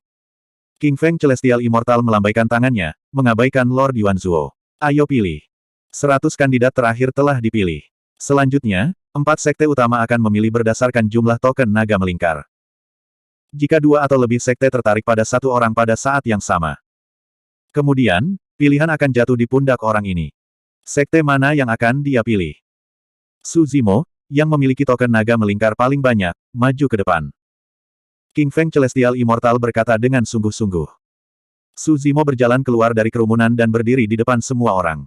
King Feng Celestial Immortal melambaikan tangannya, mengabaikan Lord Yuan Zuo. Ayo pilih. 100 kandidat terakhir telah dipilih. Selanjutnya, 4 sekte utama akan memilih berdasarkan jumlah token naga melingkar. Jika 2 atau lebih sekte tertarik pada satu orang pada saat yang sama. Kemudian, pilihan akan jatuh di pundak orang ini. Sekte mana yang akan dia pilih? Susimo, yang memiliki token naga melingkar paling banyak, maju ke depan. King Feng Celestial Immortal berkata dengan sungguh-sungguh. Susimo berjalan keluar dari kerumunan dan berdiri di depan semua orang.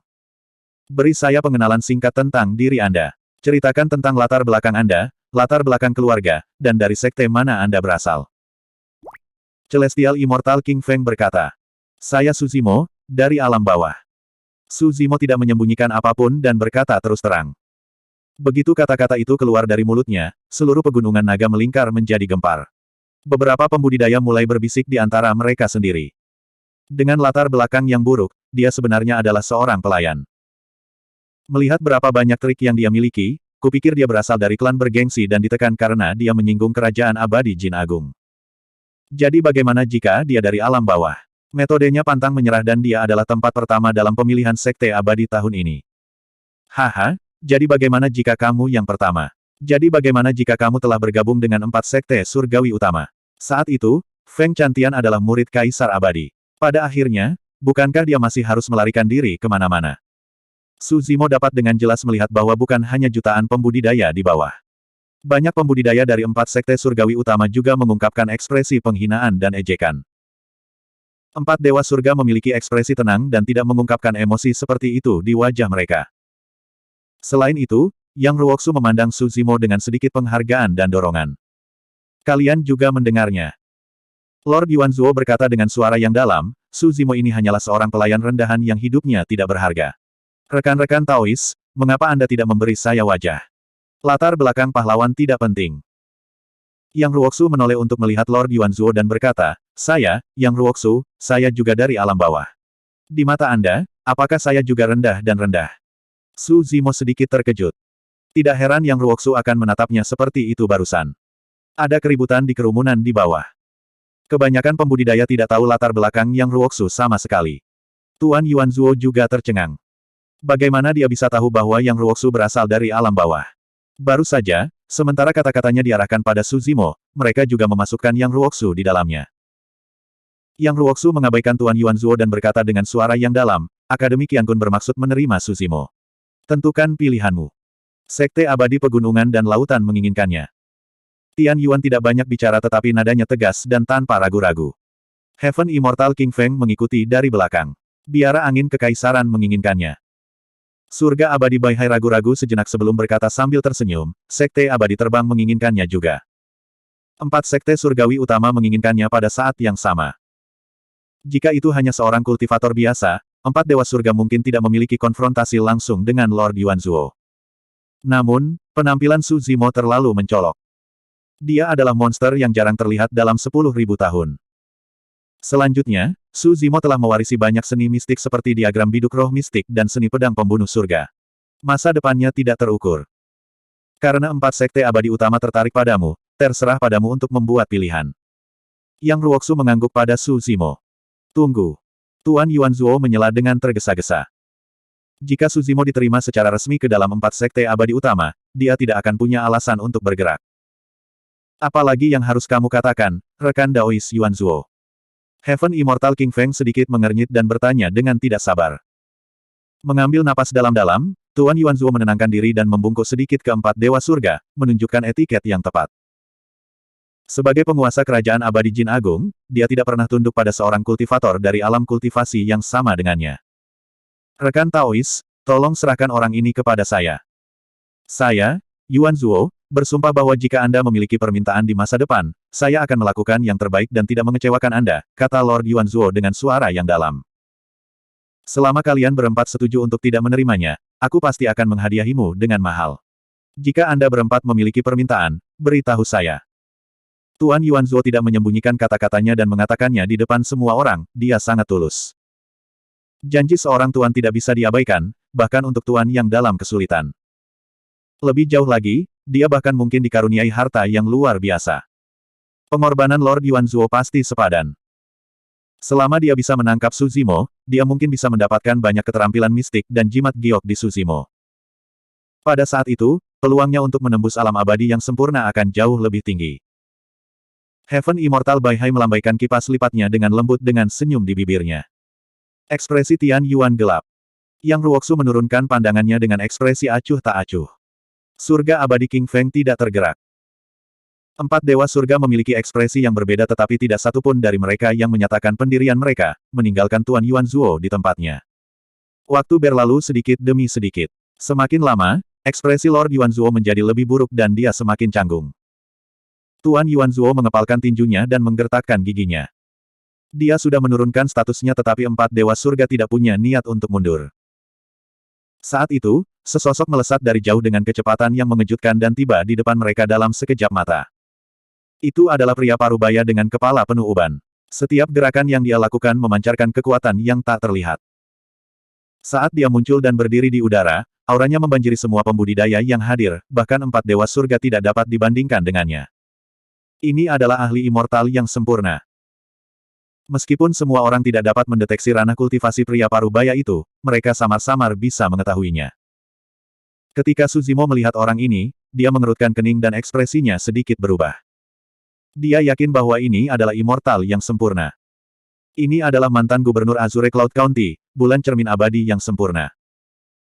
Beri saya pengenalan singkat tentang diri Anda. Ceritakan tentang latar belakang Anda, latar belakang keluarga, dan dari sekte mana Anda berasal. Celestial Immortal King Feng berkata. Saya Susimo, dari alam bawah. Susimo tidak menyembunyikan apapun dan berkata terus terang. Begitu kata-kata itu keluar dari mulutnya, seluruh pegunungan naga melingkar menjadi gempar. Beberapa pembudidaya mulai berbisik di antara mereka sendiri. Dengan latar belakang yang buruk, dia sebenarnya adalah seorang pelayan. Melihat berapa banyak trik yang dia miliki, kupikir dia berasal dari klan bergengsi dan ditekan karena dia menyinggung kerajaan abadi Jin Agung. Jadi bagaimana jika dia dari alam bawah? Metodenya pantang menyerah dan dia adalah tempat pertama dalam pemilihan sekte abadi tahun ini. Haha, jadi bagaimana jika kamu yang pertama? Jadi bagaimana jika kamu telah bergabung dengan 4 sekte surgawi utama? Saat itu, Feng Chantian adalah murid Kaisar Abadi. Pada akhirnya, bukankah dia masih harus melarikan diri kemana-mana? Susimo dapat dengan jelas melihat bahwa bukan hanya jutaan pembudidaya di bawah. Banyak pembudidaya dari 4 sekte surgawi utama juga mengungkapkan ekspresi penghinaan dan ejekan. 4 dewa surga memiliki ekspresi tenang dan tidak mengungkapkan emosi seperti itu di wajah mereka. Selain itu, Yang Ruoxu memandang Susimo dengan sedikit penghargaan dan dorongan. Kalian juga mendengarnya. Lord Yuan Zuo berkata dengan suara yang dalam, Susimo ini hanyalah seorang pelayan rendahan yang hidupnya tidak berharga. Rekan-rekan Taois, mengapa Anda tidak memberi saya wajah? Latar belakang pahlawan tidak penting. Yang Ruoxu menoleh untuk melihat Lord Yuan Zuo dan berkata, saya, Yang Ruoxu, saya juga dari alam bawah. Di mata Anda, apakah saya juga rendah dan rendah? Susimo sedikit terkejut. Tidak heran Yang Ruoxu akan menatapnya seperti itu barusan. Ada keributan di kerumunan di bawah. Kebanyakan pembudidaya tidak tahu latar belakang Yang Ruoxu sama sekali. Tuan Yuan Zuo juga tercengang. Bagaimana dia bisa tahu bahwa Yang Ruoxu berasal dari alam bawah? Baru saja, sementara kata-katanya diarahkan pada Susimo, mereka juga memasukkan Yang Ruoxu di dalamnya. Yang Ruoxu mengabaikan Tuan Yuan Zuo dan berkata dengan suara yang dalam, Akademi Qiangun bermaksud menerima Susimo. Tentukan pilihanmu. Sekte Abadi Pegunungan dan Lautan menginginkannya. Tian Yuan tidak banyak bicara tetapi nadanya tegas dan tanpa ragu-ragu. Heaven Immortal King Feng mengikuti dari belakang. Biara angin kekaisaran menginginkannya. Surga Abadi Bai Hai ragu-ragu sejenak sebelum berkata sambil tersenyum, Sekte Abadi Terbang menginginkannya juga. 4 sekte surgawi utama menginginkannya pada saat yang sama. Jika itu hanya seorang kultivator biasa, 4 dewa surga mungkin tidak memiliki konfrontasi langsung dengan Lord Yuan Zuo. Namun, penampilan Susimo terlalu mencolok. Dia adalah monster yang jarang terlihat dalam 10.000 tahun. Selanjutnya, Susimo telah mewarisi banyak seni mistik seperti diagram biduk roh mistik dan seni pedang pembunuh surga. Masa depannya tidak terukur. Karena 4 sekte abadi utama tertarik padamu, terserah padamu untuk membuat pilihan. Yang Ruoksu mengangguk pada Su Zimo. Tunggu. Tuan Yuan Zuo menyela dengan tergesa-gesa. Jika Su Zimo diterima secara resmi ke dalam 4 sekte abadi utama, dia tidak akan punya alasan untuk bergerak. Apalagi yang harus kamu katakan, rekan Daois Yuan Zuo. Heaven Immortal King Feng sedikit mengernyit dan bertanya dengan tidak sabar. Mengambil napas dalam-dalam, Tuan Yuan Zuo menenangkan diri dan membungkuk sedikit ke 4 dewa surga, menunjukkan etiket yang tepat. Sebagai penguasa kerajaan abadi Jin Agung, dia tidak pernah tunduk pada seorang kultivator dari alam kultivasi yang sama dengannya. Rekan Taois, tolong serahkan orang ini kepada saya. Saya, Yuan Zuo, bersumpah bahwa jika Anda memiliki permintaan di masa depan, saya akan melakukan yang terbaik dan tidak mengecewakan Anda, kata Lord Yuan Zuo dengan suara yang dalam. Selama kalian berempat setuju untuk tidak menerimanya, aku pasti akan menghadiahimu dengan mahal. Jika Anda berempat memiliki permintaan, beritahu saya. Tuan Yuan Zuo tidak menyembunyikan kata-katanya dan mengatakannya di depan semua orang, dia sangat tulus. Janji seorang tuan tidak bisa diabaikan, bahkan untuk tuan yang dalam kesulitan. Lebih jauh lagi, dia bahkan mungkin dikaruniai harta yang luar biasa. Pengorbanan Lord Yuan Zuo pasti sepadan. Selama dia bisa menangkap Su Zimo, dia mungkin bisa mendapatkan banyak keterampilan mistik dan jimat giok di Su Zimo. Pada saat itu, peluangnya untuk menembus alam abadi yang sempurna akan jauh lebih tinggi. Heaven Immortal Bai Hai melambaikan kipas lipatnya dengan lembut dengan senyum di bibirnya. Ekspresi Tian Yuan gelap. Yang Ruoksu menurunkan pandangannya dengan ekspresi acuh tak acuh. Surga abadi King Feng tidak tergerak. 4 dewa surga memiliki ekspresi yang berbeda tetapi tidak satupun dari mereka yang menyatakan pendirian mereka, meninggalkan Tuan Yuan Zuo di tempatnya. Waktu berlalu sedikit demi sedikit. Semakin lama, ekspresi Lord Yuan Zuo menjadi lebih buruk dan dia semakin canggung. Tuan Yuan Zuo mengepalkan tinjunya dan menggertakkan giginya. Dia sudah menurunkan statusnya tetapi 4 dewa surga tidak punya niat untuk mundur. Saat itu, sesosok melesat dari jauh dengan kecepatan yang mengejutkan dan tiba di depan mereka dalam sekejap mata. Itu adalah pria parubaya dengan kepala penuh uban. Setiap gerakan yang dia lakukan memancarkan kekuatan yang tak terlihat. Saat dia muncul dan berdiri di udara, auranya membanjiri semua pembudidaya yang hadir, bahkan 4 dewa surga tidak dapat dibandingkan dengannya. Ini adalah ahli immortal yang sempurna. Meskipun semua orang tidak dapat mendeteksi ranah kultivasi pria parubaya itu, mereka samar-samar bisa mengetahuinya. Ketika Su Zimo melihat orang ini, dia mengerutkan kening dan ekspresinya sedikit berubah. Dia yakin bahwa ini adalah immortal yang sempurna. Ini adalah mantan gubernur Azure Cloud County, bulan cermin abadi yang sempurna.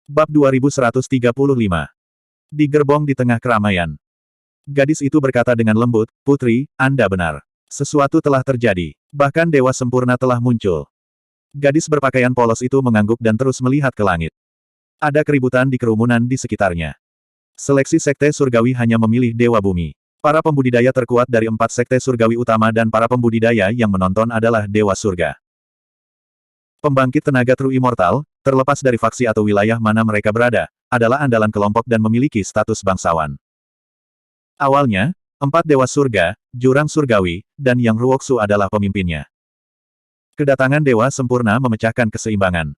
Bab 2135. Di gerbong di tengah keramaian. Gadis itu berkata dengan lembut, "Putri, Anda benar. Sesuatu telah terjadi. Bahkan dewa sempurna telah muncul." Gadis berpakaian polos itu mengangguk dan terus melihat ke langit. Ada keributan di kerumunan di sekitarnya. Seleksi sekte surgawi hanya memilih dewa bumi. Para pembudidaya terkuat dari 4 sekte surgawi utama dan para pembudidaya yang menonton adalah dewa surga. Pembangkit tenaga True Immortal, terlepas dari faksi atau wilayah mana mereka berada, adalah andalan kelompok dan memiliki status bangsawan. Awalnya, 4 dewa surga, jurang surgawi, dan Yang Ruoksu adalah pemimpinnya. Kedatangan dewa sempurna memecahkan keseimbangan.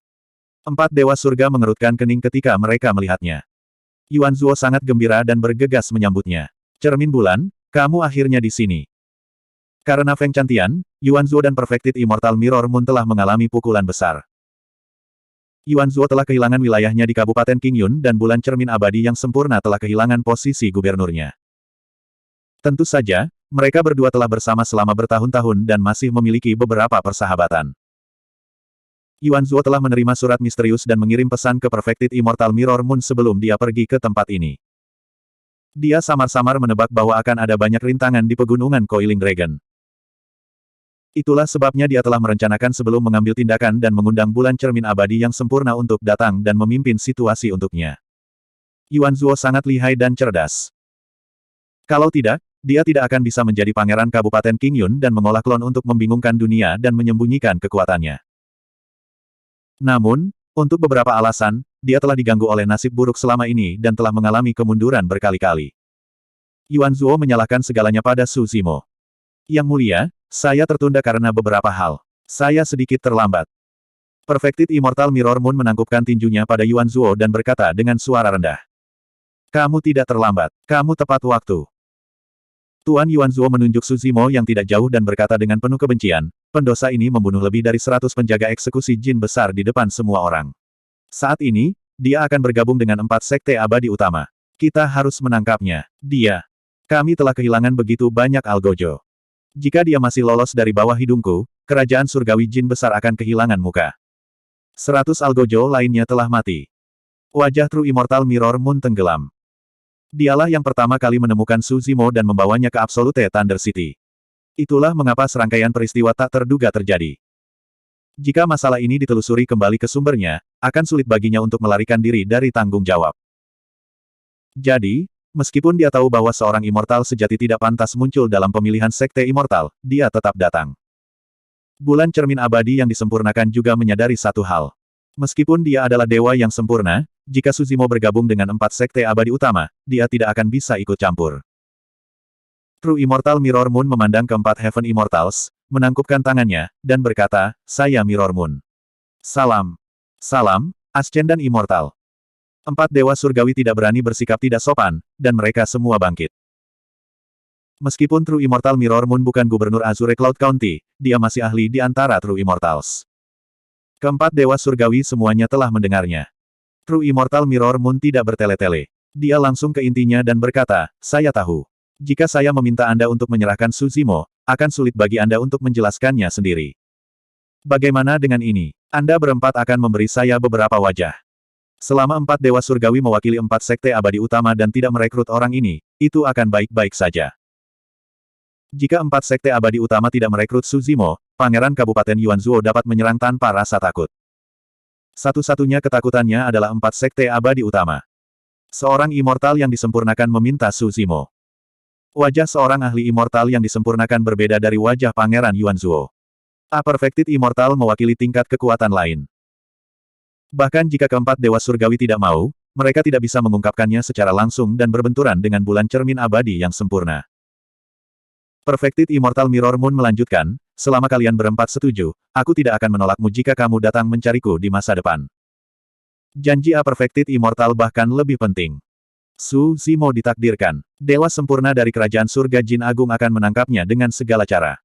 4 dewa surga mengerutkan kening ketika mereka melihatnya. Yuan Zuo sangat gembira dan bergegas menyambutnya. "Cermin bulan, kamu akhirnya di sini." Karena Feng Chantian, Yuan Zuo dan Perfected Immortal Mirror Moon telah mengalami pukulan besar. Yuan Zuo telah kehilangan wilayahnya di Kabupaten Qingyun dan bulan cermin abadi yang sempurna telah kehilangan posisi gubernurnya. Tentu saja, mereka berdua telah bersama selama bertahun-tahun dan masih memiliki beberapa persahabatan. Yuan Zuo telah menerima surat misterius dan mengirim pesan ke Perfected Immortal Mirror Moon sebelum dia pergi ke tempat ini. Dia samar-samar menebak bahwa akan ada banyak rintangan di pegunungan Coiling Dragon. Itulah sebabnya dia telah merencanakan sebelum mengambil tindakan dan mengundang bulan cermin abadi yang sempurna untuk datang dan memimpin situasi untuknya. Yuan Zuo sangat lihai dan cerdas. Kalau tidak, dia tidak akan bisa menjadi pangeran Kabupaten Qingyun dan mengolah klon untuk membingungkan dunia dan menyembunyikan kekuatannya. Namun, untuk beberapa alasan, dia telah diganggu oleh nasib buruk selama ini dan telah mengalami kemunduran berkali-kali. Yuan Zuo menyalahkan segalanya pada Su Zimo. "Yang mulia, saya tertunda karena beberapa hal. Saya sedikit terlambat." Perfected Immortal Mirror Moon menangkupkan tinjunya pada Yuan Zuo dan berkata dengan suara rendah. Kamu tidak terlambat. Kamu tepat waktu. Tuan Yuanzuo menunjuk Suzimo yang tidak jauh dan berkata dengan penuh kebencian, pendosa ini membunuh lebih dari 100 penjaga eksekusi jin besar di depan semua orang. Saat ini, dia akan bergabung dengan 4 sekte abadi utama. Kita harus menangkapnya. Dia. Kami telah kehilangan begitu banyak algojo. Jika dia masih lolos dari bawah hidungku, kerajaan surgawi jin besar akan kehilangan muka. 100 algojo lainnya telah mati. Wajah True Immortal Mirror Moon tenggelam. Dialah yang pertama kali menemukan Suzimo dan membawanya ke Absolute Thunder City. Itulah mengapa serangkaian peristiwa tak terduga terjadi. Jika masalah ini ditelusuri kembali ke sumbernya, akan sulit baginya untuk melarikan diri dari tanggung jawab. Jadi, meskipun dia tahu bahwa seorang immortal sejati tidak pantas muncul dalam pemilihan sekte immortal, dia tetap datang. Bulan cermin abadi yang disempurnakan juga menyadari satu hal. Meskipun dia adalah dewa yang sempurna, jika Suzimo bergabung dengan 4 sekte abadi utama, dia tidak akan bisa ikut campur. True Immortal Mirror Moon memandang keempat Heaven Immortals, menangkupkan tangannya, dan berkata, saya Mirror Moon. Salam. Salam, Ascendan Immortal. 4 dewa surgawi tidak berani bersikap tidak sopan, dan mereka semua bangkit. Meskipun True Immortal Mirror Moon bukan gubernur Azure Cloud County, dia masih ahli di antara True Immortals. Keempat dewa surgawi semuanya telah mendengarnya. True Immortal Mirror Moon tidak bertele-tele. Dia langsung ke intinya dan berkata, saya tahu. Jika saya meminta Anda untuk menyerahkan Suzimo, akan sulit bagi Anda untuk menjelaskannya sendiri. Bagaimana dengan ini? Anda berempat akan memberi saya beberapa wajah. Selama 4 dewa surgawi mewakili 4 sekte abadi utama dan tidak merekrut orang ini, itu akan baik-baik saja. Jika 4 sekte abadi utama tidak merekrut Suzimo, Pangeran Kabupaten Yuanzuo dapat menyerang tanpa rasa takut. Satu-satunya ketakutannya adalah 4 sekte abadi utama. Seorang immortal yang disempurnakan meminta Suzimo. Wajah seorang ahli immortal yang disempurnakan berbeda dari wajah Pangeran Yuanzuo. A Perfected Immortal mewakili tingkat kekuatan lain. Bahkan jika keempat dewa surgawi tidak mau, mereka tidak bisa mengungkapkannya secara langsung dan berbenturan dengan bulan cermin abadi yang sempurna. Perfected Immortal Mirror Moon melanjutkan, selama kalian berempat setuju, aku tidak akan menolakmu jika kamu datang mencariku di masa depan. Janji A Perfected Immortal bahkan lebih penting. Suzimo ditakdirkan. Dewa sempurna dari kerajaan surga Jin Agung akan menangkapnya dengan segala cara.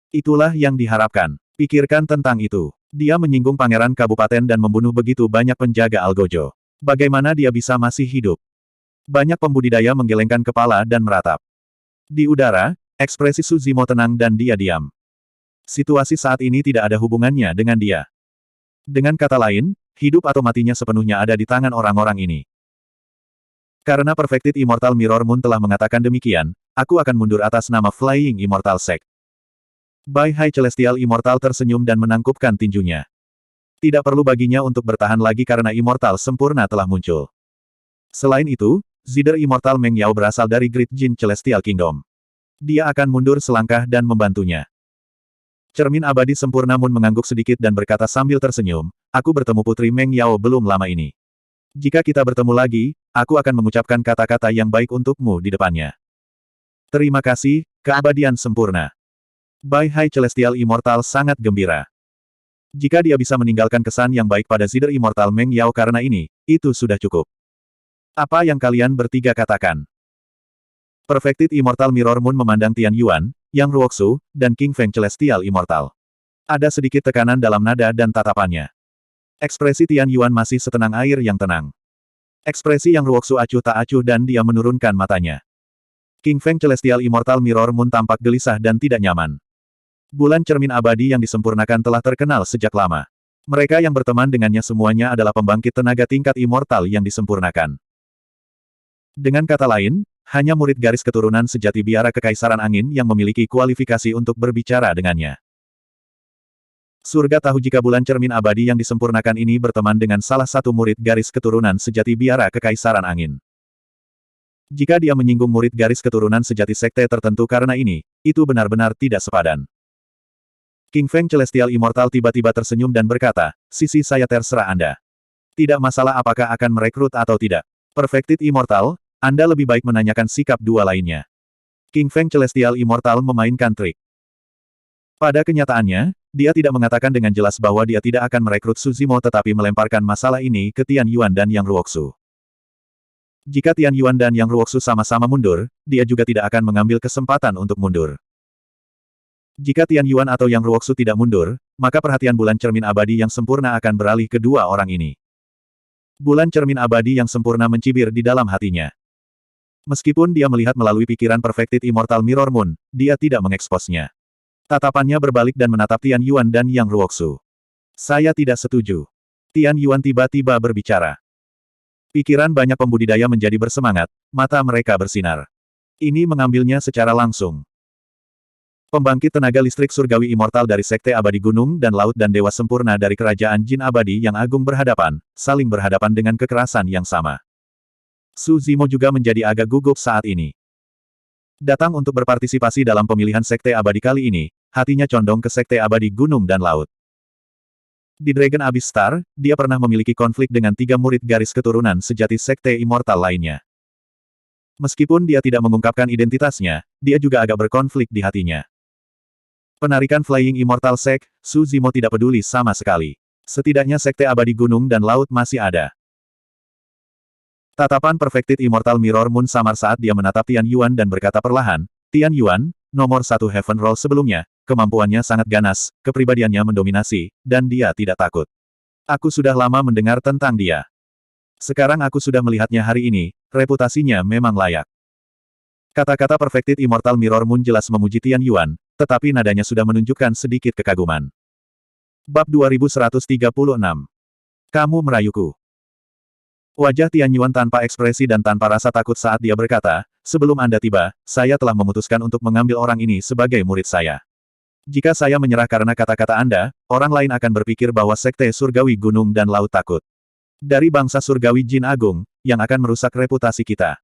Itulah yang diharapkan. Pikirkan tentang itu. Dia menyinggung pangeran kabupaten dan membunuh begitu banyak penjaga Algojo. Bagaimana dia bisa masih hidup? Banyak pembudidaya menggelengkan kepala dan meratap. Di udara, ekspresi Suzimo tenang dan dia diam. Situasi saat ini tidak ada hubungannya dengan dia. Dengan kata lain, hidup atau matinya sepenuhnya ada di tangan orang-orang ini. Karena Perfected Immortal Mirror Moon telah mengatakan demikian, aku akan mundur atas nama Flying Immortal Sect. Bai Hai Celestial Immortal tersenyum dan menangkupkan tinjunya. Tidak perlu baginya untuk bertahan lagi karena Immortal sempurna telah muncul. Selain itu, Zider Immortal Meng Yao berasal dari Great Jin Celestial Kingdom. Dia akan mundur selangkah dan membantunya. Cermin abadi sempurna Moon mengangguk sedikit dan berkata sambil tersenyum, aku bertemu Putri Meng Yao belum lama ini. Jika kita bertemu lagi, aku akan mengucapkan kata-kata yang baik untukmu di depannya. Terima kasih, keabadian sempurna. Bai Hai Celestial Immortal sangat gembira. Jika dia bisa meninggalkan kesan yang baik pada Zider Immortal Meng Yao karena ini, itu sudah cukup. Apa yang kalian bertiga katakan? Perfected Immortal Mirror Moon memandang Tian Yuan, Yang Ruoxu, dan King Feng Celestial Immortal. Ada sedikit tekanan dalam nada dan tatapannya. Ekspresi Tian Yuan masih setenang air yang tenang. Ekspresi Yang Ruoxu acuh tak acuh dan dia menurunkan matanya. King Feng Celestial Immortal Mirror Moon tampak gelisah dan tidak nyaman. Bulan cermin abadi yang disempurnakan telah terkenal sejak lama. Mereka yang berteman dengannya semuanya adalah pembangkit tenaga tingkat immortal yang disempurnakan. Dengan kata lain, hanya murid garis keturunan sejati biara Kekaisaran Angin yang memiliki kualifikasi untuk berbicara dengannya. Surga tahu jika bulan cermin abadi yang disempurnakan ini berteman dengan salah satu murid garis keturunan sejati biara Kekaisaran Angin. Jika dia menyinggung murid garis keturunan sejati sekte tertentu karena ini, itu benar-benar tidak sepadan. King Feng Celestial Immortal tiba-tiba tersenyum dan berkata, sisi saya terserah Anda. Tidak masalah apakah akan merekrut atau tidak. Perfected Immortal, Anda lebih baik menanyakan sikap dua lainnya. King Feng Celestial Immortal memainkan trik. Pada kenyataannya, dia tidak mengatakan dengan jelas bahwa dia tidak akan merekrut Suzimo tetapi melemparkan masalah ini ke Tian Yuan dan Yang Ruoxu. Jika Tian Yuan dan Yang Ruoxu sama-sama mundur, dia juga tidak akan mengambil kesempatan untuk mundur. Jika Tian Yuan atau Yang Ruoxu tidak mundur, maka perhatian bulan cermin abadi yang sempurna akan beralih ke dua orang ini. Bulan cermin abadi yang sempurna mencibir di dalam hatinya. Meskipun dia melihat melalui pikiran Perfected Immortal Mirror Moon, dia tidak mengeksposnya. Tatapannya berbalik dan menatap Tian Yuan dan Yang Ruoxu. Saya tidak setuju. Tian Yuan tiba-tiba berbicara. Pikiran banyak pembudidaya menjadi bersemangat, mata mereka bersinar. Ini mengambilnya secara langsung. Pembangkit tenaga listrik surgawi immortal dari Sekte Abadi Gunung dan Laut dan Dewa Sempurna dari Kerajaan Jin Abadi yang agung saling berhadapan dengan kekerasan yang sama. Su Zimo juga menjadi agak gugup saat ini. Datang untuk berpartisipasi dalam pemilihan Sekte Abadi kali ini, hatinya condong ke Sekte Abadi Gunung dan Laut. Di Dragon Abyss Star, dia pernah memiliki konflik dengan 3 murid garis keturunan sejati Sekte Immortal lainnya. Meskipun dia tidak mengungkapkan identitasnya, dia juga agak berkonflik di hatinya. Penarikan Flying Immortal Sect, Su Zimo tidak peduli sama sekali. Setidaknya Sekte Abadi Gunung dan Laut masih ada. Tatapan Perfected Immortal Mirror Moon samar saat dia menatap Tian Yuan dan berkata perlahan, Tian Yuan, nomor 1 Heaven Roll sebelumnya, kemampuannya sangat ganas, kepribadiannya mendominasi, dan dia tidak takut. Aku sudah lama mendengar tentang dia. Sekarang aku sudah melihatnya hari ini, reputasinya memang layak. Kata-kata Perfected Immortal Mirror Moon jelas memuji Tian Yuan, tetapi nadanya sudah menunjukkan sedikit kekaguman. Bab 2136. Kamu merayuku. Wajah Tian Yuan tanpa ekspresi dan tanpa rasa takut saat dia berkata, sebelum Anda tiba, saya telah memutuskan untuk mengambil orang ini sebagai murid saya. Jika saya menyerah karena kata-kata Anda, orang lain akan berpikir bahwa Sekte Surgawi Gunung dan Laut takut. Dari bangsa Surgawi Jin Agung, yang akan merusak reputasi kita.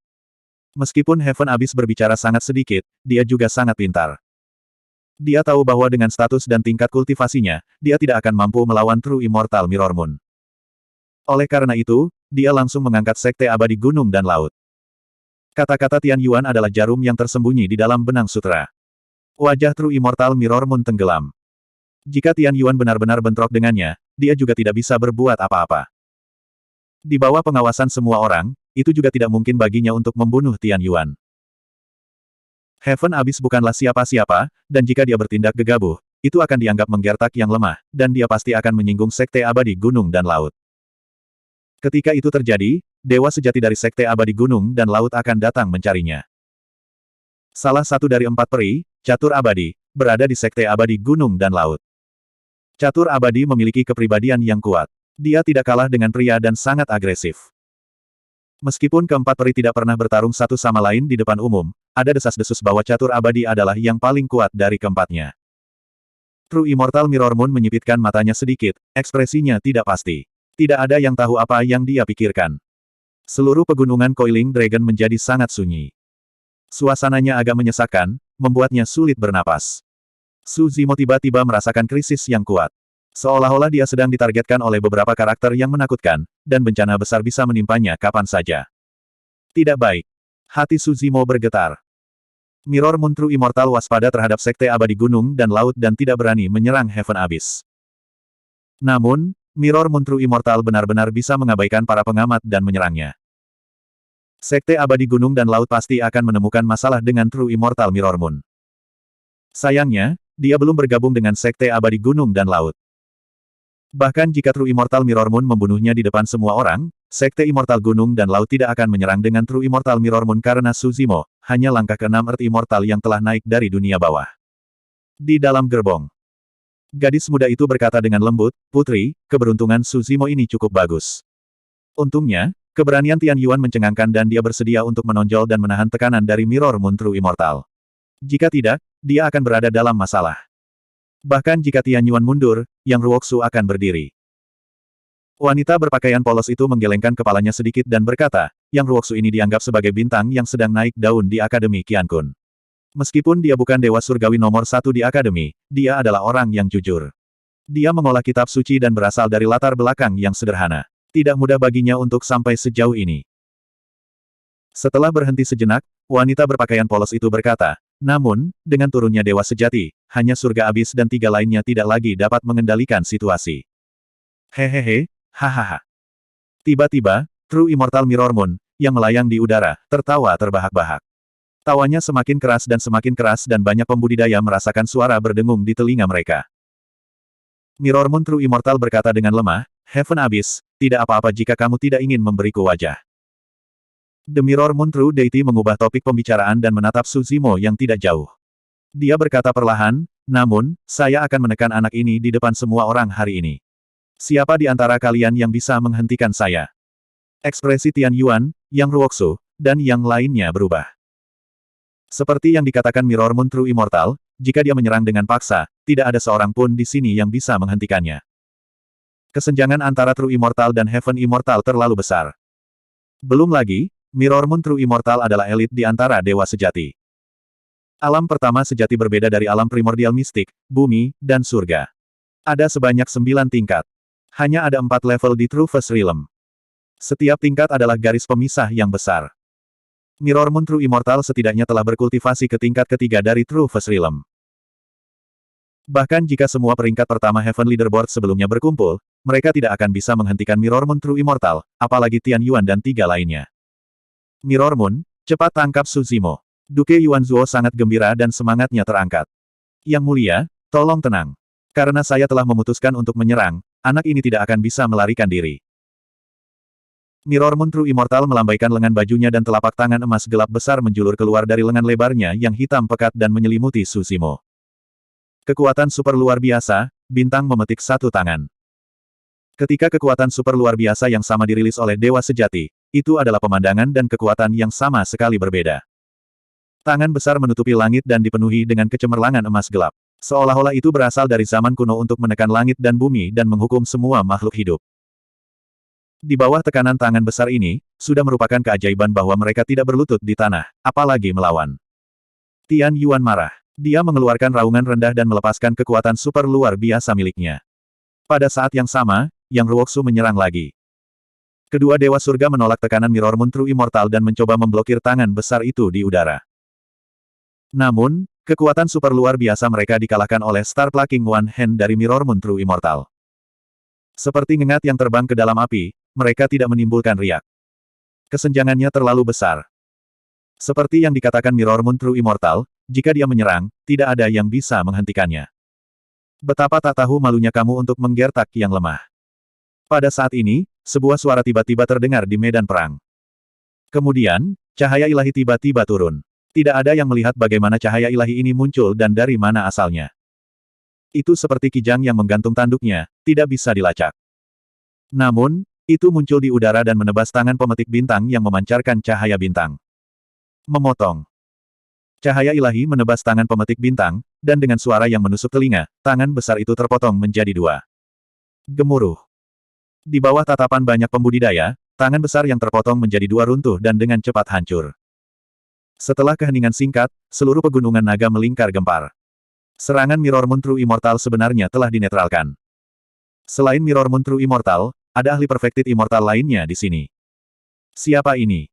Meskipun Heaven Abyss berbicara sangat sedikit, dia juga sangat pintar. Dia tahu bahwa dengan status dan tingkat kultivasinya, dia tidak akan mampu melawan True Immortal Mirror Moon. Oleh karena itu, dia langsung mengangkat Sekte Abadi Gunung dan Laut. Kata-kata Tian Yuan adalah jarum yang tersembunyi di dalam benang sutra. Wajah True Immortal Mirror Moon tenggelam. Jika Tian Yuan benar-benar bentrok dengannya, dia juga tidak bisa berbuat apa-apa. Di bawah pengawasan semua orang, itu juga tidak mungkin baginya untuk membunuh Tian Yuan. Heaven Abyss bukanlah siapa-siapa, dan jika dia bertindak gegabah, itu akan dianggap menggertak yang lemah, dan dia pasti akan menyinggung Sekte Abadi Gunung dan Laut. Ketika itu terjadi, Dewa sejati dari Sekte Abadi Gunung dan Laut akan datang mencarinya. Salah satu dari 4 peri, Catur Abadi, berada di Sekte Abadi Gunung dan Laut. Catur Abadi memiliki kepribadian yang kuat. Dia tidak kalah dengan pria dan sangat agresif. Meskipun keempat peri tidak pernah bertarung satu sama lain di depan umum, ada desas-desus bahwa Catur Abadi adalah yang paling kuat dari keempatnya. True Immortal Mirror Moon menyipitkan matanya sedikit, ekspresinya tidak pasti. Tidak ada yang tahu apa yang dia pikirkan. Seluruh pegunungan Coiling Dragon menjadi sangat sunyi. Suasananya agak menyesakkan, membuatnya sulit bernapas. Su Zimo tiba-tiba merasakan krisis yang kuat. Seolah-olah dia sedang ditargetkan oleh beberapa karakter yang menakutkan, dan bencana besar bisa menimpanya kapan saja. Tidak baik. Hati Su Zimo bergetar. Mirror Moon True Immortal waspada terhadap Sekte Abadi Gunung dan Laut dan tidak berani menyerang Heaven Abyss. Namun, Mirror Moon True Immortal benar-benar bisa mengabaikan para pengamat dan menyerangnya. Sekte Abadi Gunung dan Laut pasti akan menemukan masalah dengan True Immortal Mirror Moon. Sayangnya, dia belum bergabung dengan Sekte Abadi Gunung dan Laut. Bahkan jika True Immortal Mirror Moon membunuhnya di depan semua orang, Sekte Immortal Gunung dan Laut tidak akan menyerang dengan True Immortal Mirror Moon karena Su Zimo, hanya langkah ke-6 Earth Immortal yang telah naik dari dunia bawah. Di dalam gerbong. Gadis muda itu berkata dengan lembut, Putri, keberuntungan Su Zimo ini cukup bagus. Untungnya, keberanian Tian Yuan mencengangkan dan dia bersedia untuk menonjol dan menahan tekanan dari Mirror Moon True Immortal. Jika tidak, dia akan berada dalam masalah. Bahkan jika Tian Yuan mundur, Yang Ruoxu akan berdiri. Wanita berpakaian polos itu menggelengkan kepalanya sedikit dan berkata, Yang Ruoxu ini dianggap sebagai bintang yang sedang naik daun di Akademi Qiankun. Meskipun dia bukan Dewa Surgawi nomor 1 di Akademi, dia adalah orang yang jujur. Dia mengolah kitab suci dan berasal dari latar belakang yang sederhana. Tidak mudah baginya untuk sampai sejauh ini. Setelah berhenti sejenak, wanita berpakaian polos itu berkata, namun, dengan turunnya Dewa Sejati, hanya Surga Abis dan 3 lainnya tidak lagi dapat mengendalikan situasi. Hehehe, hahaha. Tiba-tiba, True Immortal Mirror Moon, yang melayang di udara, tertawa terbahak-bahak. Tawanya semakin keras dan banyak pembudidaya merasakan suara berdengung di telinga mereka. Mirror Moon True Immortal berkata dengan lemah, Heaven Abyss, tidak apa-apa jika kamu tidak ingin memberiku wajah. The Mirror Moon True Deity mengubah topik pembicaraan dan menatap Su Zimo yang tidak jauh. Dia berkata perlahan, namun, saya akan menekan anak ini di depan semua orang hari ini. Siapa di antara kalian yang bisa menghentikan saya? Ekspresi Tian Yuan, Yang Ruoxu, dan yang lainnya berubah. Seperti yang dikatakan Mirror Moon True Immortal, jika dia menyerang dengan paksa, tidak ada seorang pun di sini yang bisa menghentikannya. Kesenjangan antara True Immortal dan Heaven Immortal terlalu besar. Belum lagi, Mirror Moon True Immortal adalah elit di antara dewa sejati. Alam pertama sejati berbeda dari alam primordial mistik, bumi, dan surga. Ada sebanyak 9 tingkat. Hanya ada 4 level di True First Realm. Setiap tingkat adalah garis pemisah yang besar. Mirror Moon True Immortal setidaknya telah berkultivasi ke tingkat ketiga dari True First Realm. Bahkan jika semua peringkat pertama Heaven Leaderboard sebelumnya berkumpul, mereka tidak akan bisa menghentikan Mirror Moon True Immortal, apalagi Tian Yuan dan 3 lainnya. Mirror Moon, cepat tangkap Su Zimo. Duke Yuanzuo sangat gembira dan semangatnya terangkat. Yang mulia, tolong tenang. Karena saya telah memutuskan untuk menyerang, anak ini tidak akan bisa melarikan diri. Mirror Moon True Immortal melambaikan lengan bajunya dan telapak tangan emas gelap besar menjulur keluar dari lengan lebarnya yang hitam pekat dan menyelimuti Su Zimo. Kekuatan super luar biasa, bintang memetik satu tangan. Ketika kekuatan super luar biasa yang sama dirilis oleh Dewa Sejati, itu adalah pemandangan dan kekuatan yang sama sekali berbeda. Tangan besar menutupi langit dan dipenuhi dengan kecemerlangan emas gelap. Seolah-olah itu berasal dari zaman kuno untuk menekan langit dan bumi dan menghukum semua makhluk hidup. Di bawah tekanan tangan besar ini, sudah merupakan keajaiban bahwa mereka tidak berlutut di tanah, apalagi melawan. Tian Yuan marah. Dia mengeluarkan raungan rendah dan melepaskan kekuatan super luar biasa miliknya. Pada saat yang sama, Yang Ruoxu menyerang lagi. Kedua Dewa Surga menolak tekanan Mirror Moon True Immortal dan mencoba memblokir tangan besar itu di udara. Namun, kekuatan super luar biasa mereka dikalahkan oleh Star Plucking One Hand dari Mirror Moon True Immortal. Seperti ngengat yang terbang ke dalam api, mereka tidak menimbulkan riak. Kesenjangannya terlalu besar. Seperti yang dikatakan Mirror Moon True Immortal, jika dia menyerang, tidak ada yang bisa menghentikannya. Betapa tak tahu malunya kamu untuk menggertak yang lemah. Pada saat ini, sebuah suara tiba-tiba terdengar di medan perang. Kemudian, cahaya ilahi tiba-tiba turun. Tidak ada yang melihat bagaimana cahaya ilahi ini muncul dan dari mana asalnya. Itu seperti kijang yang menggantung tanduknya, tidak bisa dilacak. Namun, itu muncul di udara dan menebas tangan pemetik bintang yang memancarkan cahaya bintang. Memotong. Cahaya ilahi menebas tangan pemetik bintang, dan dengan suara yang menusuk telinga, tangan besar itu terpotong menjadi 2. Gemuruh. Di bawah tatapan banyak pembudidaya, tangan besar yang terpotong menjadi 2 runtuh dan dengan cepat hancur. Setelah keheningan singkat, seluruh pegunungan naga melingkar gempar. Serangan Mirror Moon True Immortal sebenarnya telah dinetralkan. Selain Mirror Moon True Immortal, ada ahli Perfected Immortal lainnya di sini. Siapa ini?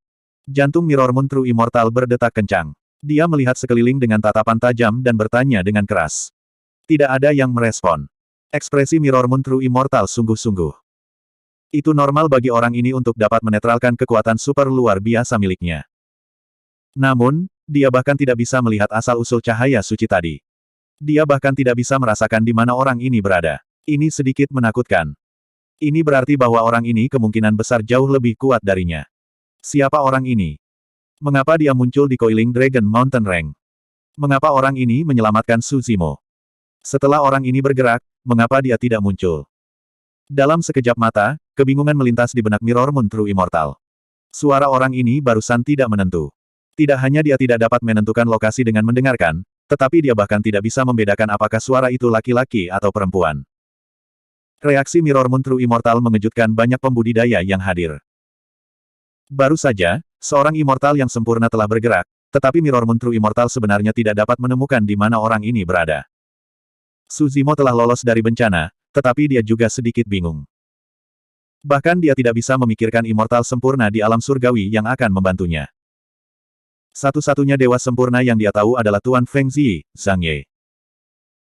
Jantung Mirror Moon True Immortal berdetak kencang. Dia melihat sekeliling dengan tatapan tajam dan bertanya dengan keras. Tidak ada yang merespon. Ekspresi Mirror Moon True Immortal sungguh-sungguh. Itu normal bagi orang ini untuk dapat menetralkan kekuatan super luar biasa miliknya. Namun, dia bahkan tidak bisa melihat asal-usul cahaya suci tadi. Dia bahkan tidak bisa merasakan di mana orang ini berada. Ini sedikit menakutkan. Ini berarti bahwa orang ini kemungkinan besar jauh lebih kuat darinya. Siapa orang ini? Mengapa dia muncul di Coiling Dragon Mountain Range? Mengapa orang ini menyelamatkan Su Zimo? Setelah orang ini bergerak, mengapa dia tidak muncul? Dalam sekejap mata, kebingungan melintas di benak Mirror Moon True Immortal. Suara orang ini barusan tidak menentu. Tidak hanya dia tidak dapat menentukan lokasi dengan mendengarkan, tetapi dia bahkan tidak bisa membedakan apakah suara itu laki-laki atau perempuan. Reaksi Mirror Moon True Immortal mengejutkan banyak pembudidaya yang hadir. Baru saja, seorang immortal yang sempurna telah bergerak, tetapi Mirror Moon True Immortal sebenarnya tidak dapat menemukan di mana orang ini berada. Su Zimo telah lolos dari bencana, tetapi dia juga sedikit bingung. Bahkan dia tidak bisa memikirkan immortal sempurna di alam surgawi yang akan membantunya. Satu-satunya dewa sempurna yang dia tahu adalah Tuan Feng Zi, Zhang Ye.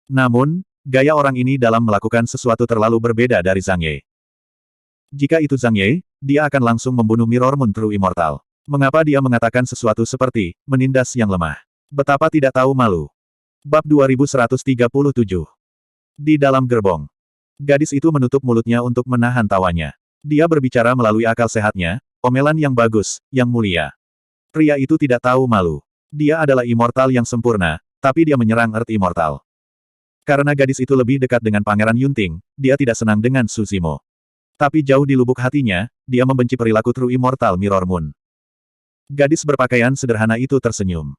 Namun, gaya orang ini dalam melakukan sesuatu terlalu berbeda dari Zhang Ye. Jika itu Zhang Ye, dia akan langsung membunuh Mirror Moon True Immortal. Mengapa dia mengatakan sesuatu seperti, menindas yang lemah? Betapa tidak tahu malu. Bab 2137. Di dalam gerbong. Gadis itu menutup mulutnya untuk menahan tawanya. Dia berbicara melalui akal sehatnya, omelan yang bagus, yang mulia. Pria itu tidak tahu malu. Dia adalah immortal yang sempurna, tapi dia menyerang Earth Immortal. Karena gadis itu lebih dekat dengan Pangeran Yunting, dia tidak senang dengan Su Zimo. Tapi jauh di lubuk hatinya, dia membenci perilaku True Immortal Mirror Moon. Gadis berpakaian sederhana itu tersenyum.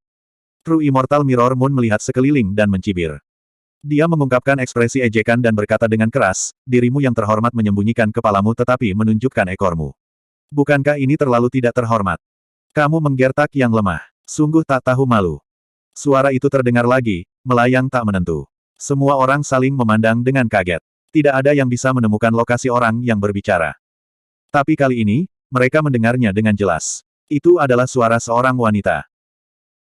True Immortal Mirror Moon melihat sekeliling dan mencibir. Dia mengungkapkan ekspresi ejekan dan berkata dengan keras, dirimu yang terhormat menyembunyikan kepalamu tetapi menunjukkan ekormu. Bukankah ini terlalu tidak terhormat? Kamu menggertak yang lemah. Sungguh tak tahu malu. Suara itu terdengar lagi, melayang tak menentu. Semua orang saling memandang dengan kaget. Tidak ada yang bisa menemukan lokasi orang yang berbicara. Tapi kali ini, mereka mendengarnya dengan jelas. Itu adalah suara seorang wanita.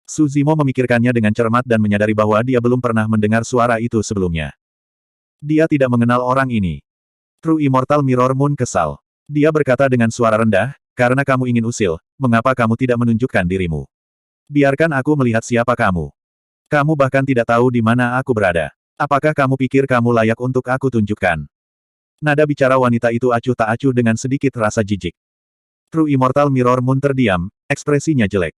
Su Zimo memikirkannya dengan cermat dan menyadari bahwa dia belum pernah mendengar suara itu sebelumnya. Dia tidak mengenal orang ini. True Immortal Mirror Moon kesal. Dia berkata dengan suara rendah, karena kamu ingin usil, mengapa kamu tidak menunjukkan dirimu? Biarkan aku melihat siapa kamu. Kamu bahkan tidak tahu di mana aku berada. Apakah kamu pikir kamu layak untuk aku tunjukkan? Nada bicara wanita itu acuh tak acuh dengan sedikit rasa jijik. True Immortal Mirror Moon terdiam, ekspresinya jelek.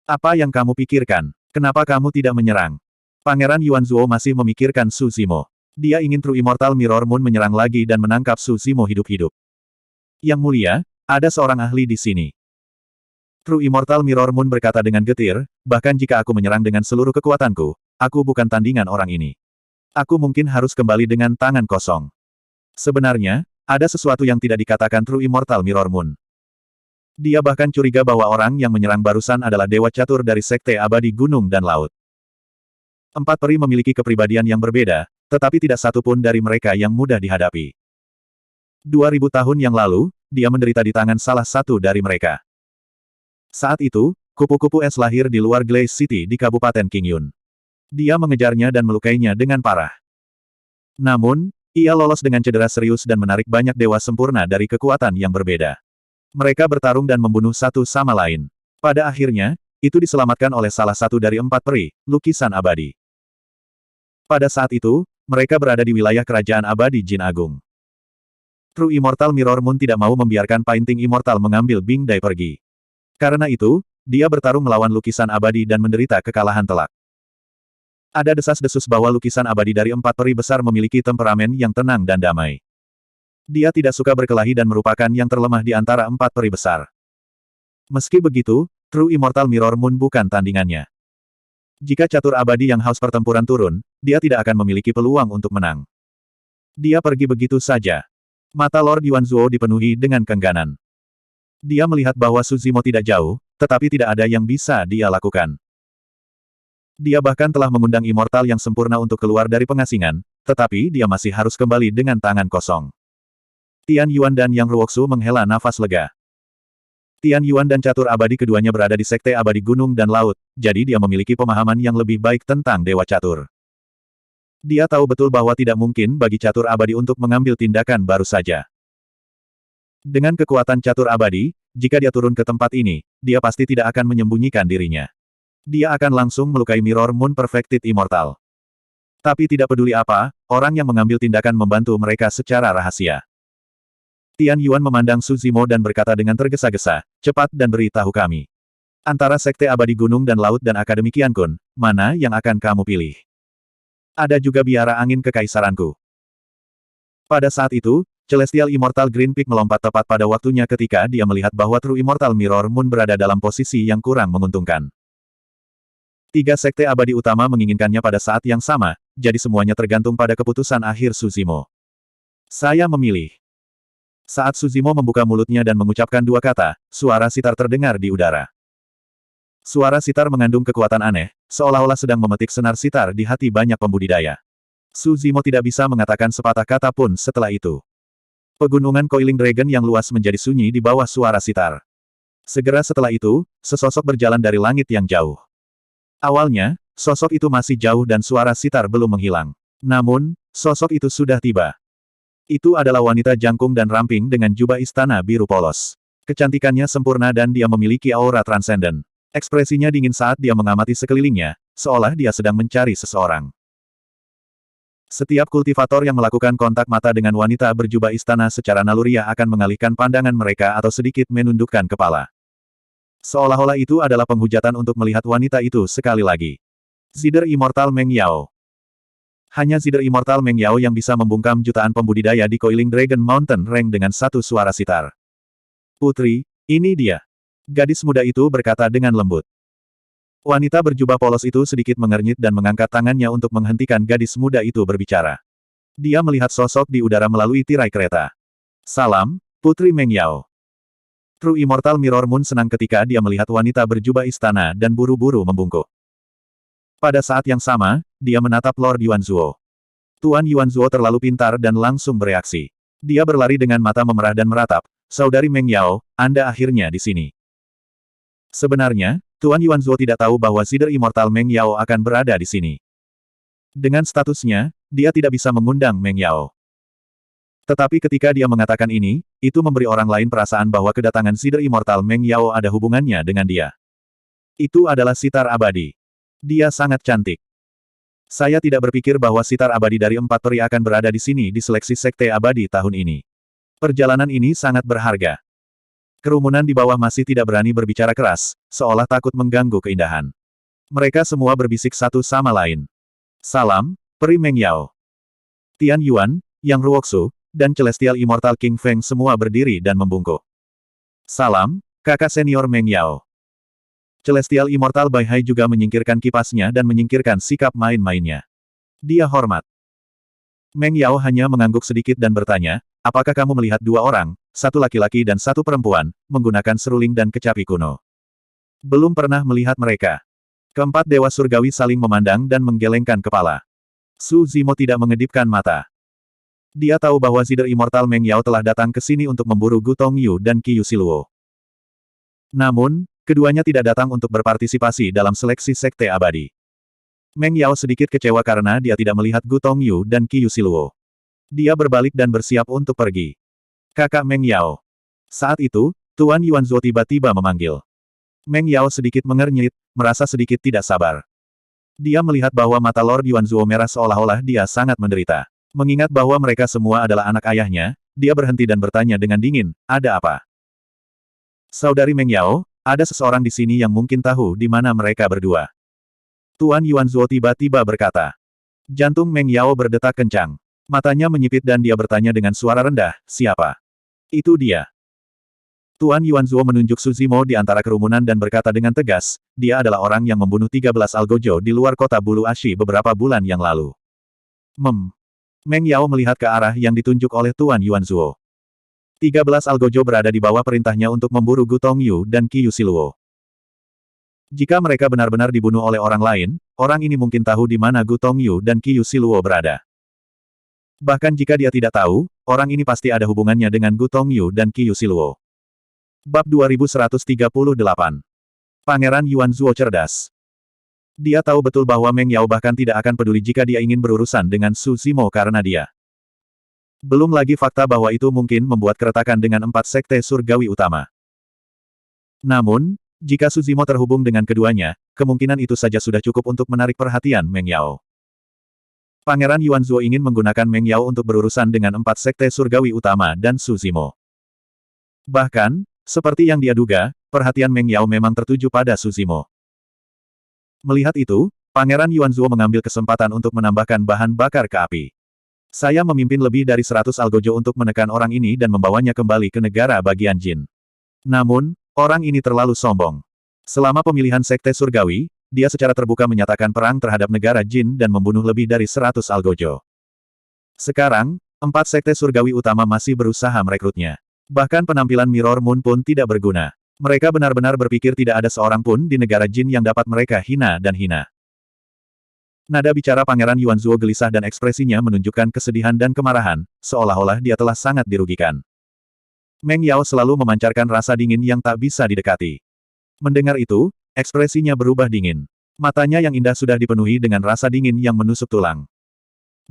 Apa yang kamu pikirkan? Kenapa kamu tidak menyerang? Pangeran Yuanzuo masih memikirkan Su Zimo. Dia ingin True Immortal Mirror Moon menyerang lagi dan menangkap Su Zimo hidup-hidup. Yang mulia, ada seorang ahli di sini. True Immortal Mirror Moon berkata dengan getir, bahkan jika aku menyerang dengan seluruh kekuatanku, aku bukan tandingan orang ini. Aku mungkin harus kembali dengan tangan kosong. Sebenarnya, ada sesuatu yang tidak dikatakan True Immortal Mirror Moon. Dia bahkan curiga bahwa orang yang menyerang barusan adalah Dewa Catur dari Sekte Abadi Gunung dan Laut. Empat peri memiliki kepribadian yang berbeda, tetapi tidak satu pun dari mereka yang mudah dihadapi. 2000 tahun yang lalu, dia menderita di tangan salah satu dari mereka. Saat itu, kupu-kupu es lahir di luar Glaze City di Kabupaten Qingyun. Dia mengejarnya dan melukainya dengan parah. Namun, ia lolos dengan cedera serius dan menarik banyak dewa sempurna dari kekuatan yang berbeda. Mereka bertarung dan membunuh satu sama lain. Pada akhirnya, itu diselamatkan oleh salah satu dari empat peri, lukisan abadi. Pada saat itu, mereka berada di wilayah kerajaan abadi Jin Agung. True Immortal Mirror Moon tidak mau membiarkan Painting Immortal mengambil Bing Dai pergi. Karena itu, dia bertarung melawan lukisan abadi dan menderita kekalahan telak. Ada desas-desus bahwa lukisan abadi dari empat peri besar memiliki temperamen yang tenang dan damai. Dia tidak suka berkelahi dan merupakan yang terlemah di antara empat peri besar. Meski begitu, True Immortal Mirror Moon bukan tandingannya. Jika catur abadi yang haus pertempuran turun, dia tidak akan memiliki peluang untuk menang. Dia pergi begitu saja. Mata Lord Yuanzuo dipenuhi dengan kengganan. Dia melihat bahwa Su Zimo tidak jauh, tetapi tidak ada yang bisa dia lakukan. Dia bahkan telah mengundang Immortal yang sempurna untuk keluar dari pengasingan, tetapi dia masih harus kembali dengan tangan kosong. Tian Yuan dan Yang Ruoxu menghela nafas lega. Tian Yuan dan catur abadi keduanya berada di Sekte Abadi Gunung dan Laut, jadi dia memiliki pemahaman yang lebih baik tentang Dewa Catur. Dia tahu betul bahwa tidak mungkin bagi catur abadi untuk mengambil tindakan baru saja. Dengan kekuatan catur abadi, jika dia turun ke tempat ini, dia pasti tidak akan menyembunyikan dirinya. Dia akan langsung melukai Mirror Moon Perfected Immortal. Tapi tidak peduli apa, orang yang mengambil tindakan membantu mereka secara rahasia. Tian Yuan memandang Su Zimo dan berkata dengan tergesa-gesa, cepat dan beritahu kami. Antara Sekte Abadi Gunung dan Laut dan Akademi Qiankun, mana yang akan kamu pilih? Ada juga biara angin kekaisaranku. Pada saat itu, Celestial Immortal Green Peak melompat tepat pada waktunya ketika dia melihat bahwa True Immortal Mirror Moon berada dalam posisi yang kurang menguntungkan. Tiga sekte abadi utama menginginkannya pada saat yang sama, jadi semuanya tergantung pada keputusan akhir Su Zimo. Saya memilih. Saat Su Zimo membuka mulutnya dan mengucapkan dua kata, suara sitar terdengar di udara. Suara sitar mengandung kekuatan aneh, seolah-olah sedang memetik senar sitar di hati banyak pembudidaya. Su Zimo tidak bisa mengatakan sepatah kata pun setelah itu. Pegunungan Coiling Dragon yang luas menjadi sunyi di bawah suara sitar. Segera setelah itu, sesosok berjalan dari langit yang jauh. Awalnya, sosok itu masih jauh dan suara sitar belum menghilang. Namun, sosok itu sudah tiba. Itu adalah wanita jangkung dan ramping dengan jubah istana biru polos. Kecantikannya sempurna dan dia memiliki aura transenden. Ekspresinya dingin saat dia mengamati sekelilingnya, seolah dia sedang mencari seseorang. Setiap kultivator yang melakukan kontak mata dengan wanita berjubah istana secara naluriah akan mengalihkan pandangan mereka atau sedikit menundukkan kepala. Seolah-olah itu adalah penghujatan untuk melihat wanita itu sekali lagi. Zider Immortal Meng Yao. Hanya Zider Immortal Meng Yao yang bisa membungkam jutaan pembudidaya di Coiling Dragon Mountain Range dengan satu suara sitar. Putri, ini dia. Gadis muda itu berkata dengan lembut. Wanita berjubah polos itu sedikit mengernyit dan mengangkat tangannya untuk menghentikan gadis muda itu berbicara. Dia melihat sosok di udara melalui tirai kereta. Salam, Putri Meng Yao. True Immortal Mirror Moon senang ketika dia melihat wanita berjubah istana dan buru-buru membungkuk. Pada saat yang sama, dia menatap Lord Yuanzuo. Tuan Yuanzuo terlalu pintar dan langsung bereaksi. Dia berlari dengan mata memerah dan meratap, Saudari Meng Yao, Anda akhirnya di sini. Sebenarnya, Tuan Yuanzuo tidak tahu bahwa Zider Immortal Meng Yao akan berada di sini. Dengan statusnya, dia tidak bisa mengundang Meng Yao. Tetapi ketika dia mengatakan ini, itu memberi orang lain perasaan bahwa kedatangan Zider Immortal Meng Yao ada hubungannya dengan dia. Itu adalah sitar abadi. Dia sangat cantik. Saya tidak berpikir bahwa sitar abadi dari 4 peri akan berada di sini di seleksi sekte abadi tahun ini. Perjalanan ini sangat berharga. Kerumunan di bawah masih tidak berani berbicara keras, seolah takut mengganggu keindahan. Mereka semua berbisik satu sama lain. Salam, Peri Meng Yao. Tian Yuan, Yang Ruoxu, dan Celestial Immortal King Feng semua berdiri dan membungkuk. Salam, kakak senior Meng Yao. Celestial Immortal Bai Hai juga menyingkirkan kipasnya dan menyingkirkan sikap main-mainnya. Dia hormat. Meng Yao hanya mengangguk sedikit dan bertanya, apakah kamu melihat 2 orang, satu laki-laki dan satu perempuan, menggunakan seruling dan kecapi kuno? Belum pernah melihat mereka. Keempat dewa surgawi saling memandang dan menggelengkan kepala. Su Zimo tidak mengedipkan mata. Dia tahu bahwa Zider Immortal Meng Yao telah datang ke sini untuk memburu Gu Tongyu dan Qi Yusiluo. Namun, keduanya tidak datang untuk berpartisipasi dalam seleksi sekte abadi. Meng Yao sedikit kecewa karena dia tidak melihat Gu Tongyu dan Qi Yusiluo. Dia berbalik dan bersiap untuk pergi. Kakak Meng Yao. Saat itu, Tuan Yuanzuo tiba-tiba memanggil. Meng Yao sedikit mengernyit, merasa sedikit tidak sabar. Dia melihat bahwa mata Lord Yuanzuo merah seolah-olah dia sangat menderita. Mengingat bahwa mereka semua adalah anak ayahnya, dia berhenti dan bertanya dengan dingin, ada apa? Saudari Meng Yao, ada seseorang di sini yang mungkin tahu di mana mereka berdua. Tuan Yuanzuo tiba-tiba berkata. Jantung Meng Yao berdetak kencang. Matanya menyipit dan dia bertanya dengan suara rendah, siapa? Itu dia. Tuan Yuanzuo menunjuk Su Zimo di antara kerumunan dan berkata dengan tegas, dia adalah orang yang membunuh 13 algojo di luar kota Bulu Ashi beberapa bulan yang lalu. Meng Yao melihat ke arah yang ditunjuk oleh Tuan Yuanzuo. 13 algojo berada di bawah perintahnya untuk memburu Gu Tongyu dan Qi Yusiluo. Jika mereka benar-benar dibunuh oleh orang lain, orang ini mungkin tahu di mana Gu Tongyu dan Qi Yusiluo berada. Bahkan jika dia tidak tahu, orang ini pasti ada hubungannya dengan Gu Tongyu dan Qi Yusiluo. Bab 2138. Pangeran Yuanzuo cerdas. Dia tahu betul bahwa Meng Yao bahkan tidak akan peduli jika dia ingin berurusan dengan Su Zimo karena dia. Belum lagi fakta bahwa itu mungkin membuat keretakan dengan 4 sekte surgawi utama. Namun, jika Su Zimo terhubung dengan keduanya, kemungkinan itu saja sudah cukup untuk menarik perhatian Meng Yao. Pangeran Yuanzuo ingin menggunakan Meng Yao untuk berurusan dengan 4 sekte surgawi utama dan Su Zimo. Bahkan, seperti yang dia duga, perhatian Meng Yao memang tertuju pada Su Zimo. Melihat itu, Pangeran Yuanzuo mengambil kesempatan untuk menambahkan bahan bakar ke api. Saya memimpin lebih dari 100 algojo untuk menekan orang ini dan membawanya kembali ke negara bagian Jin. Namun, orang ini terlalu sombong. Selama pemilihan sekte surgawi, dia secara terbuka menyatakan perang terhadap negara Jin dan membunuh lebih dari 100 algojo. Sekarang, 4 sekte surgawi utama masih berusaha merekrutnya. Bahkan penampilan Mirror Moon pun tidak berguna. Mereka benar-benar berpikir tidak ada seorang pun di negara Jin yang dapat mereka hina dan hina. Nada bicara Pangeran Yuanzuo gelisah dan ekspresinya menunjukkan kesedihan dan kemarahan, seolah-olah dia telah sangat dirugikan. Meng Yao selalu memancarkan rasa dingin yang tak bisa didekati. Mendengar itu, ekspresinya berubah dingin. Matanya yang indah sudah dipenuhi dengan rasa dingin yang menusuk tulang.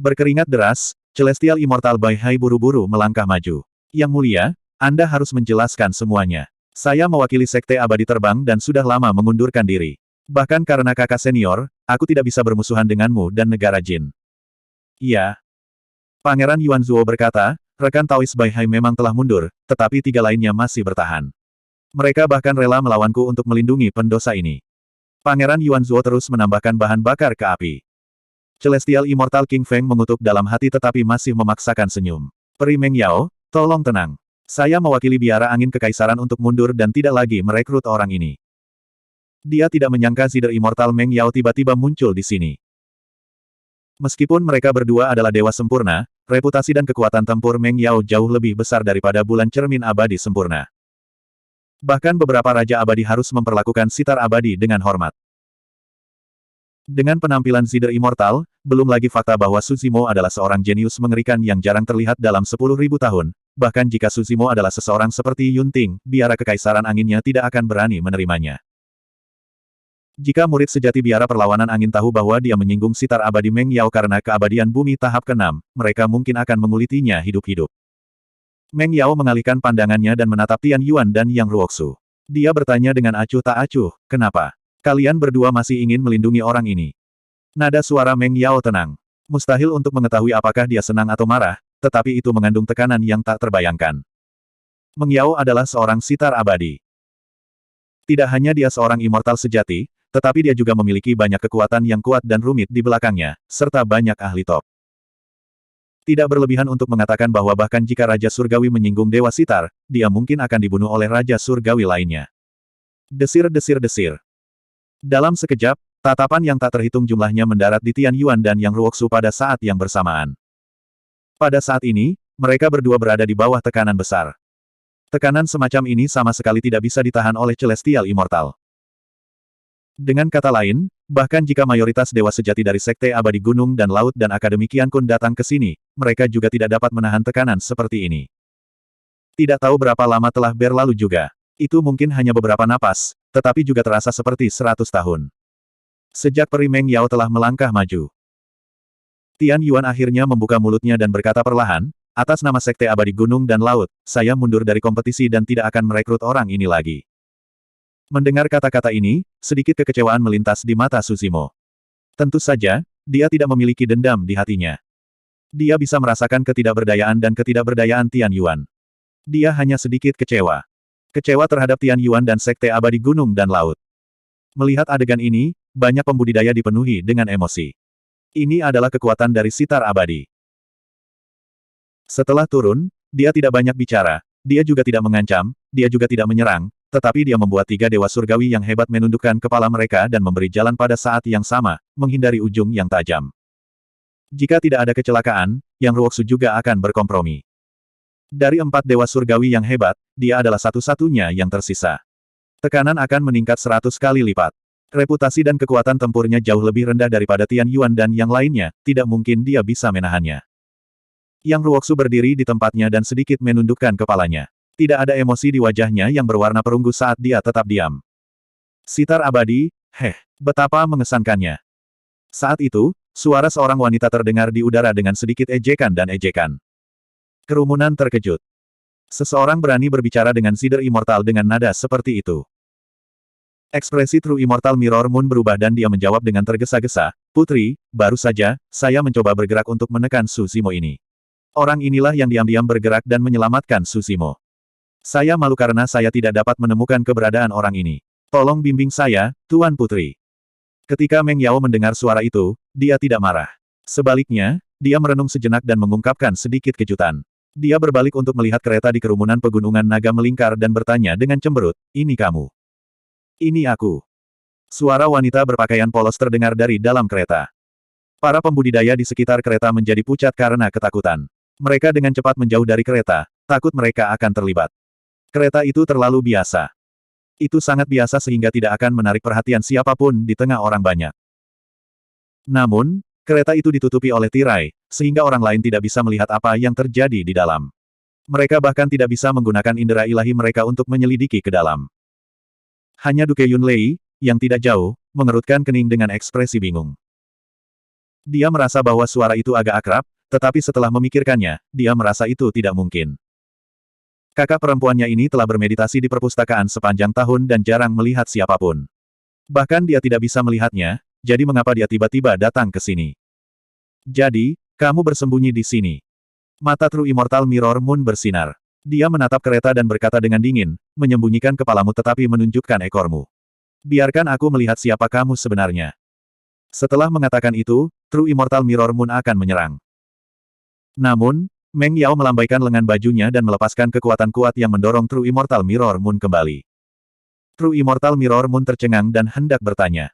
Berkeringat deras, Celestial Immortal Bai Hai buru-buru melangkah maju. Yang mulia, Anda harus menjelaskan semuanya. Saya mewakili Sekte Abadi Terbang dan sudah lama mengundurkan diri. Bahkan karena kakak senior, aku tidak bisa bermusuhan denganmu dan negara Jin. Iya. Pangeran Yuanzuo berkata, rekan Taois Bai Hai memang telah mundur, tetapi 3 lainnya masih bertahan. Mereka bahkan rela melawanku untuk melindungi pendosa ini. Pangeran Yuanzuo terus menambahkan bahan bakar ke api. Celestial Immortal King Feng mengutuk dalam hati tetapi masih memaksakan senyum. Peri Meng Yao, tolong tenang. Saya mewakili biara angin kekaisaran untuk mundur dan tidak lagi merekrut orang ini. Dia tidak menyangka Zider Immortal Meng Yao tiba-tiba muncul di sini. Meskipun mereka berdua adalah dewa sempurna, reputasi dan kekuatan tempur Meng Yao jauh lebih besar daripada bulan cermin abadi sempurna. Bahkan beberapa raja abadi harus memperlakukan sitar abadi dengan hormat. Dengan penampilan Zider Immortal, belum lagi fakta bahwa Suzimo adalah seorang jenius mengerikan yang jarang terlihat dalam 10.000 tahun, bahkan jika Suzimo adalah seseorang seperti Yunting, biara kekaisaran anginnya tidak akan berani menerimanya. Jika murid sejati biara perlawanan angin tahu bahwa dia menyinggung sitar abadi Meng Yao karena keabadian bumi tahap ke-6, mereka mungkin akan mengulitinya hidup-hidup. Meng Yao mengalihkan pandangannya dan menatap Tian Yuan dan Yang Ruoxu. Dia bertanya dengan acuh tak acuh, kenapa? Kalian berdua masih ingin melindungi orang ini. Nada suara Meng Yao tenang. Mustahil untuk mengetahui apakah dia senang atau marah, tetapi itu mengandung tekanan yang tak terbayangkan. Meng Yao adalah seorang sitar abadi. Tidak hanya dia seorang immortal sejati, tetapi dia juga memiliki banyak kekuatan yang kuat dan rumit di belakangnya, serta banyak ahli top. Tidak berlebihan untuk mengatakan bahwa bahkan jika Raja Surgawi menyinggung Dewa Sitar, dia mungkin akan dibunuh oleh Raja Surgawi lainnya. Desir-desir-desir. Dalam sekejap, tatapan yang tak terhitung jumlahnya mendarat di Tian Yuan dan Yang Ruoxu pada saat yang bersamaan. Pada saat ini, mereka berdua berada di bawah tekanan besar. Tekanan semacam ini sama sekali tidak bisa ditahan oleh Celestial Immortal. Dengan kata lain, bahkan jika mayoritas dewa sejati dari Sekte Abadi Gunung dan Laut dan Akademi Qiankun datang ke sini, mereka juga tidak dapat menahan tekanan seperti ini. Tidak tahu berapa lama telah berlalu juga. Itu mungkin hanya beberapa napas, tetapi juga terasa seperti 100 tahun. Sejak Peri Meng Yao telah melangkah maju. Tian Yuan akhirnya membuka mulutnya dan berkata perlahan, atas nama Sekte Abadi Gunung dan Laut, saya mundur dari kompetisi dan tidak akan merekrut orang ini lagi. Mendengar kata-kata ini, sedikit kekecewaan melintas di mata Suzimo. Tentu saja, dia tidak memiliki dendam di hatinya. Dia bisa merasakan ketidakberdayaan dan ketidakberdayaan Tian Yuan. Dia hanya sedikit kecewa. Kecewa terhadap Tian Yuan dan Sekte Abadi Gunung dan Laut. Melihat adegan ini, banyak pembudidaya dipenuhi dengan emosi. Ini adalah kekuatan dari sitar abadi. Setelah turun, dia tidak banyak bicara, dia juga tidak mengancam, dia juga tidak menyerang, tetapi dia membuat 3 dewa surgawi yang hebat menundukkan kepala mereka dan memberi jalan pada saat yang sama, menghindari ujung yang tajam. Jika tidak ada kecelakaan, Yang Ruoxu juga akan berkompromi. Dari 4 dewa surgawi yang hebat, dia adalah satu-satunya yang tersisa. Tekanan akan meningkat 100 kali lipat. Reputasi dan kekuatan tempurnya jauh lebih rendah daripada Tian Yuan dan yang lainnya, tidak mungkin dia bisa menahannya. Yang Ruoxu berdiri di tempatnya dan sedikit menundukkan kepalanya. Tidak ada emosi di wajahnya yang berwarna perunggu saat dia tetap diam. Sitar abadi, betapa mengesankannya. Saat itu, suara seorang wanita terdengar di udara dengan sedikit ejekan dan ejekan. Kerumunan terkejut. Seseorang berani berbicara dengan Zider Immortal dengan nada seperti itu. Ekspresi True Immortal Mirror Moon berubah dan dia menjawab dengan tergesa-gesa, Putri, baru saja, saya mencoba bergerak untuk menekan Suzimo ini. Orang inilah yang diam-diam bergerak dan menyelamatkan Suzimo. Saya malu karena saya tidak dapat menemukan keberadaan orang ini. Tolong bimbing saya, Tuan Putri. Ketika Meng Yao mendengar suara itu, dia tidak marah. Sebaliknya, dia merenung sejenak dan mengungkapkan sedikit kejutan. Dia berbalik untuk melihat kereta di kerumunan pegunungan naga melingkar dan bertanya dengan cemberut, ini kamu. Ini aku. Suara wanita berpakaian polos terdengar dari dalam kereta. Para pembudidaya di sekitar kereta menjadi pucat karena ketakutan. Mereka dengan cepat menjauh dari kereta, takut mereka akan terlibat. Kereta itu terlalu biasa. Itu sangat biasa sehingga tidak akan menarik perhatian siapapun di tengah orang banyak. Namun, kereta itu ditutupi oleh tirai, sehingga orang lain tidak bisa melihat apa yang terjadi di dalam. Mereka bahkan tidak bisa menggunakan indera ilahi mereka untuk menyelidiki ke dalam. Hanya Duke Yunlei, yang tidak jauh, mengerutkan kening dengan ekspresi bingung. Dia merasa bahwa suara itu agak akrab, Tetapi setelah memikirkannya, dia merasa itu tidak mungkin. Kakak perempuannya ini telah bermeditasi di perpustakaan sepanjang tahun dan jarang melihat siapapun. Bahkan dia tidak bisa melihatnya, jadi mengapa dia tiba-tiba datang ke sini? Jadi, kamu bersembunyi di sini. Mata True Immortal Mirror Moon bersinar. Dia menatap kereta dan berkata dengan dingin, menyembunyikan kepalamu tetapi menunjukkan ekormu. Biarkan aku melihat siapa kamu sebenarnya. Setelah mengatakan itu, True Immortal Mirror Moon akan menyerang. Namun, Meng Yao melambaikan lengan bajunya dan melepaskan kekuatan kuat yang mendorong True Immortal Mirror Moon kembali. True Immortal Mirror Moon tercengang dan hendak bertanya.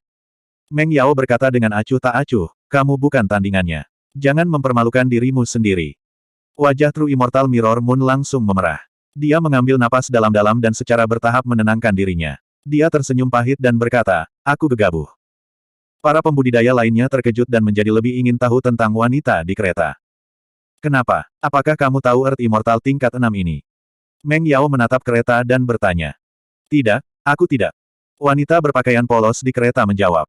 Meng Yao berkata dengan acuh tak acuh, kamu bukan tandingannya. Jangan mempermalukan dirimu sendiri. Wajah True Immortal Mirror Moon langsung memerah. Dia mengambil napas dalam-dalam dan secara bertahap menenangkan dirinya. Dia tersenyum pahit dan berkata, aku gegabah. Para pembudidaya lainnya terkejut dan menjadi lebih ingin tahu tentang wanita di kereta. Kenapa? Apakah kamu tahu Earth Immortal tingkat 6 ini? Meng Yao menatap kereta dan bertanya. Tidak, aku tidak. Wanita berpakaian polos di kereta menjawab.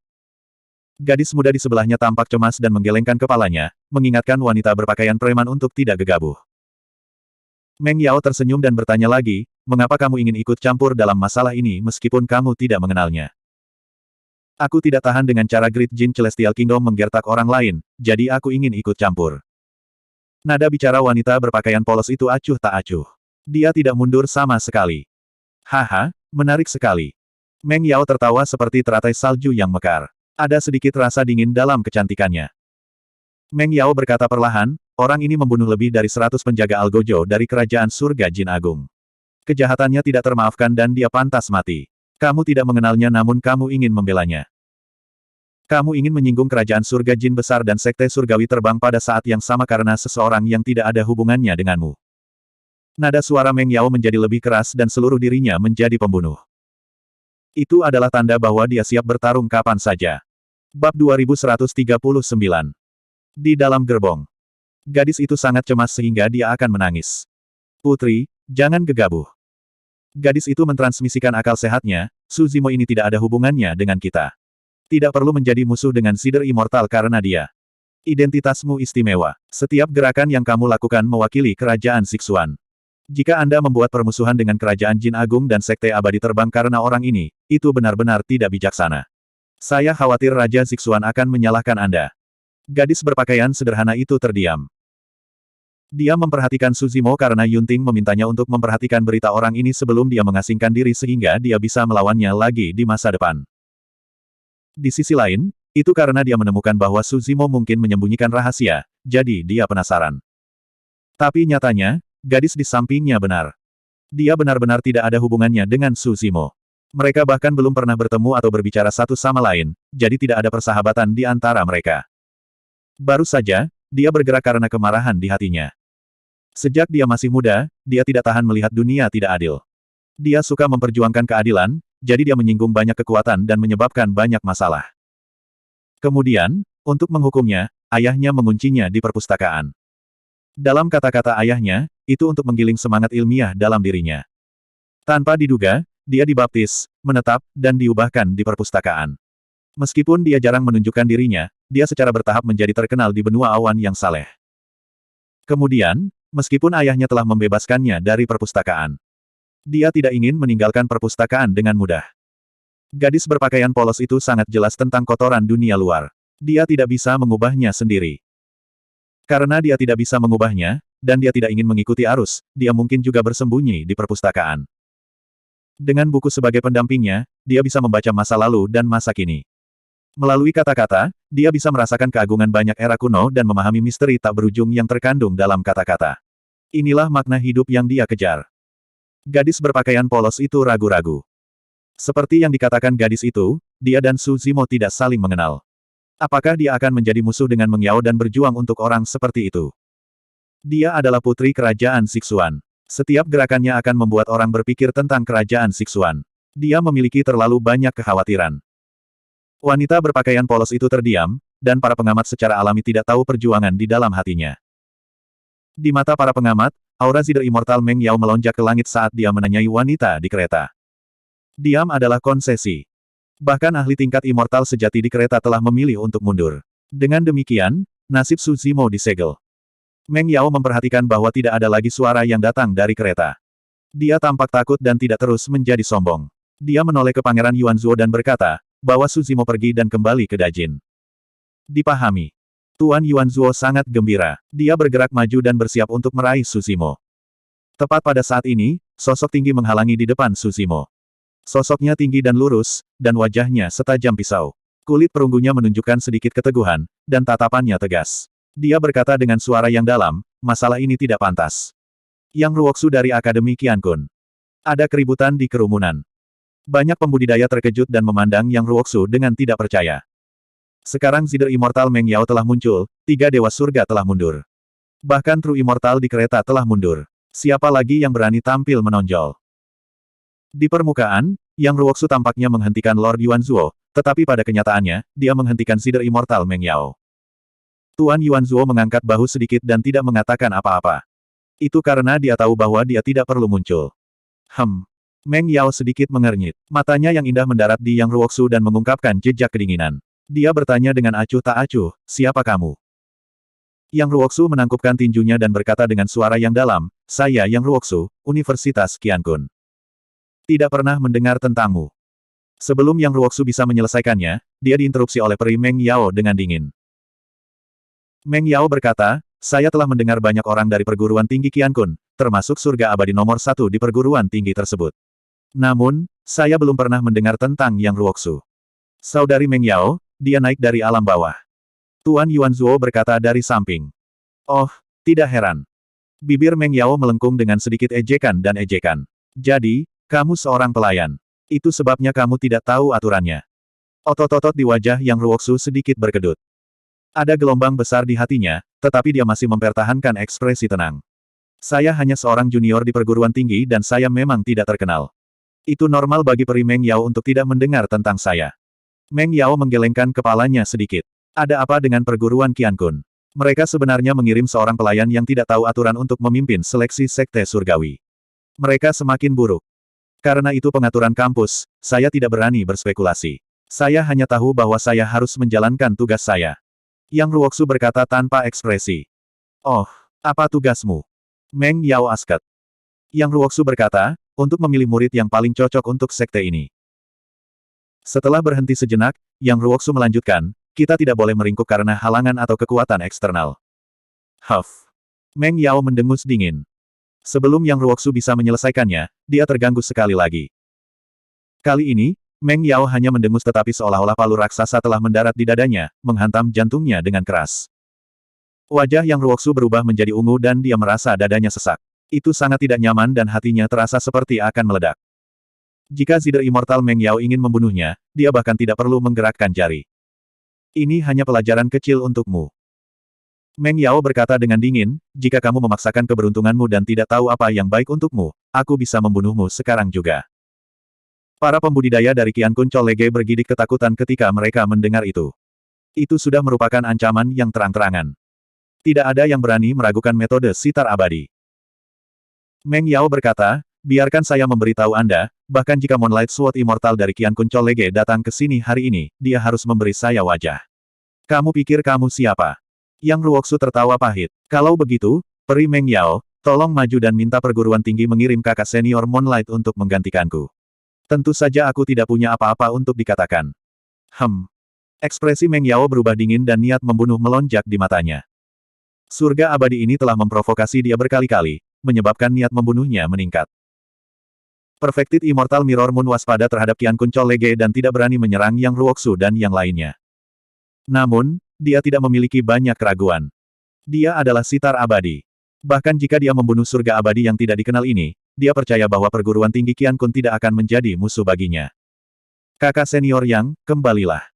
Gadis muda di sebelahnya tampak cemas dan menggelengkan kepalanya, mengingatkan wanita berpakaian preman untuk tidak gegabah. Meng Yao tersenyum dan bertanya lagi, mengapa kamu ingin ikut campur dalam masalah ini meskipun kamu tidak mengenalnya? Aku tidak tahan dengan cara Great Jin Celestial Kingdom menggertak orang lain, jadi aku ingin ikut campur. Nada bicara wanita berpakaian polos itu acuh tak acuh. Dia tidak mundur sama sekali. Haha, menarik sekali. Meng Yao tertawa seperti teratai salju yang mekar. Ada sedikit rasa dingin dalam kecantikannya. Meng Yao berkata perlahan, orang ini membunuh lebih dari 100 penjaga Algojo dari kerajaan surga Jin Agung. Kejahatannya tidak termaafkan dan dia pantas mati. Kamu tidak mengenalnya namun kamu ingin membelanya. Kamu ingin menyinggung kerajaan surga Jin besar dan sekte surgawi terbang pada saat yang sama karena seseorang yang tidak ada hubungannya denganmu. Nada suara Meng Yao menjadi lebih keras dan seluruh dirinya menjadi pembunuh. Itu adalah tanda bahwa dia siap bertarung kapan saja. Bab 2139. Di dalam gerbong. Gadis itu sangat cemas sehingga dia akan menangis. Putri, jangan gegabah. Gadis itu mentransmisikan akal sehatnya, Suzimo ini tidak ada hubungannya dengan kita. Tidak perlu menjadi musuh dengan Cider Immortal karena dia. Identitasmu istimewa. Setiap gerakan yang kamu lakukan mewakili kerajaan Siksuan. Jika Anda membuat permusuhan dengan kerajaan Jin Agung dan Sekte Abadi Terbang karena orang ini, itu benar-benar tidak bijaksana. Saya khawatir Raja Siksuan akan menyalahkan Anda. Gadis berpakaian sederhana itu terdiam. Dia memperhatikan Suzimo karena Yunting memintanya untuk memperhatikan berita orang ini sebelum dia mengasingkan diri sehingga dia bisa melawannya lagi di masa depan. Di sisi lain, itu karena dia menemukan bahwa Suzimo mungkin menyembunyikan rahasia, jadi dia penasaran. Tapi nyatanya, gadis di sampingnya benar. Dia benar-benar tidak ada hubungannya dengan Suzimo. Mereka bahkan belum pernah bertemu atau berbicara satu sama lain, jadi tidak ada persahabatan di antara mereka. Baru saja, dia bergerak karena kemarahan di hatinya. Sejak dia masih muda, dia tidak tahan melihat dunia tidak adil. Dia suka memperjuangkan keadilan, jadi dia menyinggung banyak kekuatan dan menyebabkan banyak masalah. Kemudian, untuk menghukumnya, ayahnya menguncinya di perpustakaan. Dalam kata-kata ayahnya, itu untuk menggiling semangat ilmiah dalam dirinya. Tanpa diduga, dia dibaptis, menetap, dan diubahkan di perpustakaan. Meskipun dia jarang menunjukkan dirinya, dia secara bertahap menjadi terkenal di benua awan yang saleh. Kemudian, meskipun ayahnya telah membebaskannya dari perpustakaan, dia tidak ingin meninggalkan perpustakaan dengan mudah. Gadis berpakaian polos itu sangat jelas tentang kotoran dunia luar. Dia tidak bisa mengubahnya sendiri. Karena dia tidak bisa mengubahnya, dan dia tidak ingin mengikuti arus, dia mungkin juga bersembunyi di perpustakaan. Dengan buku sebagai pendampingnya, dia bisa membaca masa lalu dan masa kini. Melalui kata-kata, dia bisa merasakan keagungan banyak era kuno dan memahami misteri tak berujung yang terkandung dalam kata-kata. Inilah makna hidup yang dia kejar. Gadis berpakaian polos itu ragu-ragu. Seperti yang dikatakan gadis itu, dia dan Suzimo tidak saling mengenal. Apakah dia akan menjadi musuh dengan Meng Yao dan berjuang untuk orang seperti itu? Dia adalah putri kerajaan Siksuan. Setiap gerakannya akan membuat orang berpikir tentang kerajaan Siksuan. Dia memiliki terlalu banyak kekhawatiran. Wanita berpakaian polos itu terdiam, dan para pengamat secara alami tidak tahu perjuangan di dalam hatinya. Di mata para pengamat, aura Cider Immortal Meng Yao melonjak ke langit saat dia menanyai wanita di kereta. Diam adalah konsesi. Bahkan ahli tingkat immortal sejati di kereta telah memilih untuk mundur. Dengan demikian, nasib Suzimo disegel. Meng Yao memperhatikan bahwa tidak ada lagi suara yang datang dari kereta. Dia tampak takut dan tidak terus menjadi sombong. Dia menoleh ke Pangeran Yuanzuo dan berkata, bawa Suzimo pergi dan kembali ke Dajin. Dipahami. Tuan Yuanzuo sangat gembira. Dia bergerak maju dan bersiap untuk meraih Suzimo. Tepat pada saat ini, sosok tinggi menghalangi di depan Suzimo. Sosoknya tinggi dan lurus, dan wajahnya setajam pisau. Kulit perunggunya menunjukkan sedikit keteguhan, dan tatapannya tegas. Dia berkata dengan suara yang dalam, masalah ini tidak pantas. Yang Ruoksu dari Akademi Qiankun. Ada keributan di kerumunan. Banyak pembudidaya terkejut dan memandang Yang Ruoksu dengan tidak percaya. Sekarang Zider Immortal Meng Yao telah muncul, 3 dewa surga telah mundur. Bahkan True Immortal di kereta telah mundur. Siapa lagi yang berani tampil menonjol? Di permukaan, Yang Ruoksu tampaknya menghentikan Lord Yuanzuo, tetapi pada kenyataannya, dia menghentikan Zider Immortal Meng Yao. Tuan Yuanzuo mengangkat bahu sedikit dan tidak mengatakan apa-apa. Itu karena dia tahu bahwa dia tidak perlu muncul. Meng Yao sedikit mengernyit. Matanya yang indah mendarat di Yang Ruoksu dan mengungkapkan jejak kedinginan. Dia bertanya dengan acuh tak acuh, siapa kamu? Yang Ruoksu menangkupkan tinjunya dan berkata dengan suara yang dalam, saya Yang Ruoksu, Universitas Qiankun. Tidak pernah mendengar tentangmu. Sebelum Yang Ruoksu bisa menyelesaikannya, dia diinterupsi oleh peri Meng Yao dengan dingin. Meng Yao berkata, saya telah mendengar banyak orang dari perguruan tinggi Qiankun, termasuk surga abadi nomor 1 di perguruan tinggi tersebut. Namun, saya belum pernah mendengar tentang Yang Ruoksu. Saudari Meng Yao, dia naik dari alam bawah. Tuan Yuanzuo berkata dari samping. Oh, tidak heran. Bibir Meng Yao melengkung dengan sedikit ejekan dan ejekan. Jadi, kamu seorang pelayan. Itu sebabnya kamu tidak tahu aturannya. Otot-otot di wajah Yang Ruoksu sedikit berkedut. Ada gelombang besar di hatinya, tetapi dia masih mempertahankan ekspresi tenang. Saya hanya seorang junior di perguruan tinggi dan saya memang tidak terkenal. Itu normal bagi peri Meng Yao untuk tidak mendengar tentang saya. Meng Yao menggelengkan kepalanya sedikit. Ada apa dengan perguruan Qiankun? Mereka sebenarnya mengirim seorang pelayan yang tidak tahu aturan untuk memimpin seleksi sekte surgawi. Mereka semakin buruk. Karena itu pengaturan kampus, saya tidak berani berspekulasi. Saya hanya tahu bahwa saya harus menjalankan tugas saya. Yang Ruoksu berkata tanpa ekspresi. Oh, apa tugasmu? Meng Yao asket. Yang Ruoksu berkata, untuk memilih murid yang paling cocok untuk sekte ini. Setelah berhenti sejenak, Yang Ruoksu melanjutkan, kita tidak boleh meringkuk karena halangan atau kekuatan eksternal. Meng Yao mendengus dingin. Sebelum Yang Ruoksu bisa menyelesaikannya, dia terganggu sekali lagi. Kali ini, Meng Yao hanya mendengus tetapi seolah-olah palu raksasa telah mendarat di dadanya, menghantam jantungnya dengan keras. Wajah Yang Ruoksu berubah menjadi ungu dan dia merasa dadanya sesak. Itu sangat tidak nyaman dan hatinya terasa seperti akan meledak. Jika Zider Immortal Meng Yao ingin membunuhnya, dia bahkan tidak perlu menggerakkan jari. Ini hanya pelajaran kecil untukmu. Meng Yao berkata dengan dingin, jika kamu memaksakan keberuntunganmu dan tidak tahu apa yang baik untukmu, aku bisa membunuhmu sekarang juga. Para pembudidaya dari Qiankun Colege bergidik ketakutan ketika mereka mendengar itu. Itu sudah merupakan ancaman yang terang-terangan. Tidak ada yang berani meragukan metode sitar abadi. Meng Yao berkata, biarkan saya memberitahu Anda, bahkan jika Moonlight Sword Immortal dari Qiankun Colege datang ke sini hari ini, dia harus memberi saya wajah. Kamu pikir kamu siapa? Yang Ruoksu tertawa pahit. Kalau begitu, peri Meng Yao, tolong maju dan minta perguruan tinggi mengirim kakak senior Moonlight untuk menggantikanku. Tentu saja aku tidak punya apa-apa untuk dikatakan. Ekspresi Meng Yao berubah dingin dan niat membunuh melonjak di matanya. Surga abadi ini telah memprovokasi dia berkali-kali, menyebabkan niat membunuhnya meningkat. Perfected Immortal Mirror Moon waspada terhadap Qiankun Colege dan tidak berani menyerang Yang Ruoksu dan yang lainnya. Namun, dia tidak memiliki banyak keraguan. Dia adalah sitar abadi. Bahkan jika dia membunuh surga abadi yang tidak dikenal ini, dia percaya bahwa perguruan tinggi Qiankun tidak akan menjadi musuh baginya. Kakak senior Yang, kembalilah.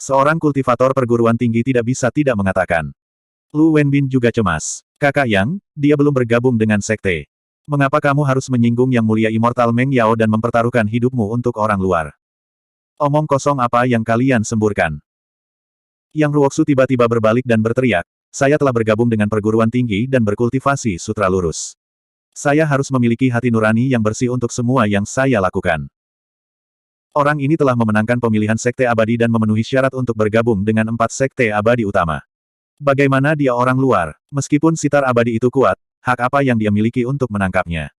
Seorang kultivator perguruan tinggi tidak bisa tidak mengatakan. Lu Wenbin juga cemas. Kakak Yang, dia belum bergabung dengan sekte. Mengapa kamu harus menyinggung Yang Mulia Immortal Meng Yao dan mempertaruhkan hidupmu untuk orang luar? Omong kosong apa yang kalian semburkan? Yang Ruoksu tiba-tiba berbalik dan berteriak, saya telah bergabung dengan perguruan tinggi dan berkultivasi sutra lurus. Saya harus memiliki hati nurani yang bersih untuk semua yang saya lakukan. Orang ini telah memenangkan pemilihan sekte abadi dan memenuhi syarat untuk bergabung dengan 4 sekte abadi utama. Bagaimana dia orang luar? Meskipun sitar abadi itu kuat, hak apa yang dia miliki untuk menangkapnya?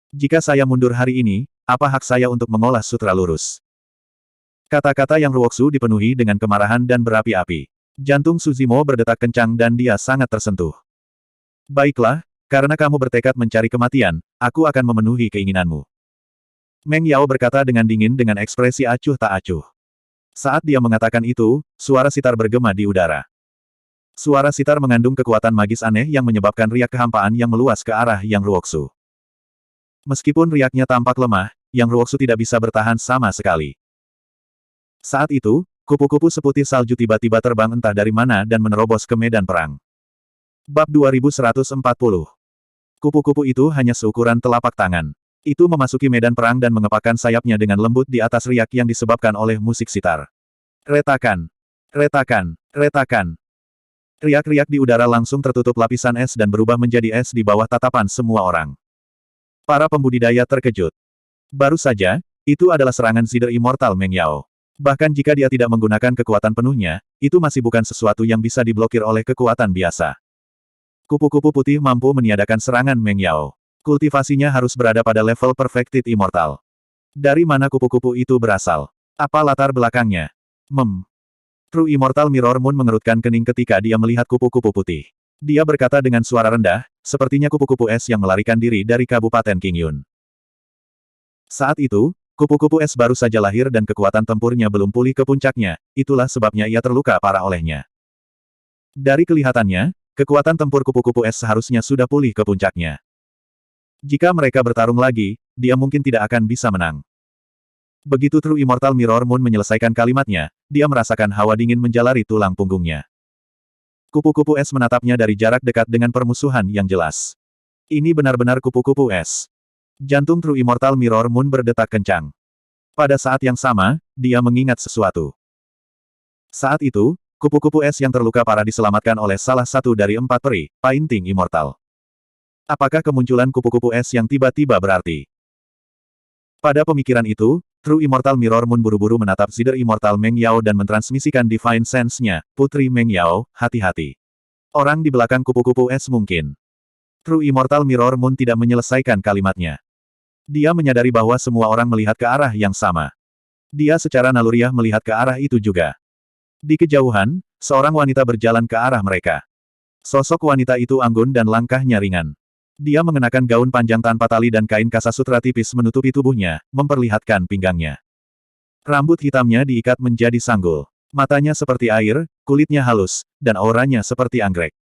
Jika saya mundur hari ini, apa hak saya untuk mengolah sutra lurus? Kata-kata yang Ruoksu dipenuhi dengan kemarahan dan berapi-api. Jantung Suzimo berdetak kencang dan dia sangat tersentuh. Baiklah, karena kamu bertekad mencari kematian, aku akan memenuhi keinginanmu. Meng Yao berkata dengan dingin dengan ekspresi acuh tak acuh. Saat dia mengatakan itu, suara sitar bergema di udara. Suara sitar mengandung kekuatan magis aneh yang menyebabkan riak kehampaan yang meluas ke arah Yang Ruoksu. Meskipun riaknya tampak lemah, Yang Ruoksu tidak bisa bertahan sama sekali. Saat itu, kupu-kupu seputih salju tiba-tiba terbang entah dari mana dan menerobos ke medan perang. Bab 2140. Kupu-kupu itu hanya seukuran telapak tangan. Itu memasuki medan perang dan mengepakkan sayapnya dengan lembut di atas riak yang disebabkan oleh musik sitar. Retakan! Retakan! Retakan! Riak-riak di udara langsung tertutup lapisan es dan berubah menjadi es di bawah tatapan semua orang. Para pembudidaya terkejut. Baru saja, itu adalah serangan Zider Immortal Meng Yao. Bahkan jika dia tidak menggunakan kekuatan penuhnya, itu masih bukan sesuatu yang bisa diblokir oleh kekuatan biasa. Kupu-kupu putih mampu meniadakan serangan Meng Yao. Kultivasinya harus berada pada level Perfected Immortal. Dari mana kupu-kupu itu berasal? Apa latar belakangnya? True Immortal Mirror Moon mengerutkan kening ketika dia melihat kupu-kupu putih. Dia berkata dengan suara rendah, sepertinya kupu-kupu es yang melarikan diri dari Kabupaten Qingyun. Saat itu, kupu-kupu es baru saja lahir dan kekuatan tempurnya belum pulih ke puncaknya, itulah sebabnya ia terluka parah olehnya. Dari kelihatannya, kekuatan tempur kupu-kupu es seharusnya sudah pulih ke puncaknya. Jika mereka bertarung lagi, dia mungkin tidak akan bisa menang. Begitu True Immortal Mirror Moon menyelesaikan kalimatnya, dia merasakan hawa dingin menjalari tulang punggungnya. Kupu-kupu es menatapnya dari jarak dekat dengan permusuhan yang jelas. Ini benar-benar kupu-kupu es. Jantung True Immortal Mirror Moon berdetak kencang. Pada saat yang sama, dia mengingat sesuatu. Saat itu, kupu-kupu es yang terluka parah diselamatkan oleh salah satu dari 4 peri, Painting Immortal. Apakah kemunculan kupu-kupu es yang tiba-tiba berarti? Pada pemikiran itu, True Immortal Mirror Moon buru-buru menatap Zider Immortal Meng Yao dan mentransmisikan Divine Sense-nya, Putri Meng Yao, hati-hati. Orang di belakang kupu-kupu es mungkin. True Immortal Mirror Moon tidak menyelesaikan kalimatnya. Dia menyadari bahwa semua orang melihat ke arah yang sama. Dia secara naluriah melihat ke arah itu juga. Di kejauhan, seorang wanita berjalan ke arah mereka. Sosok wanita itu anggun dan langkahnya ringan. Dia mengenakan gaun panjang tanpa tali dan kain kasa sutra tipis menutupi tubuhnya, memperlihatkan pinggangnya. Rambut hitamnya diikat menjadi sanggul. Matanya seperti air, kulitnya halus, dan auranya seperti anggrek.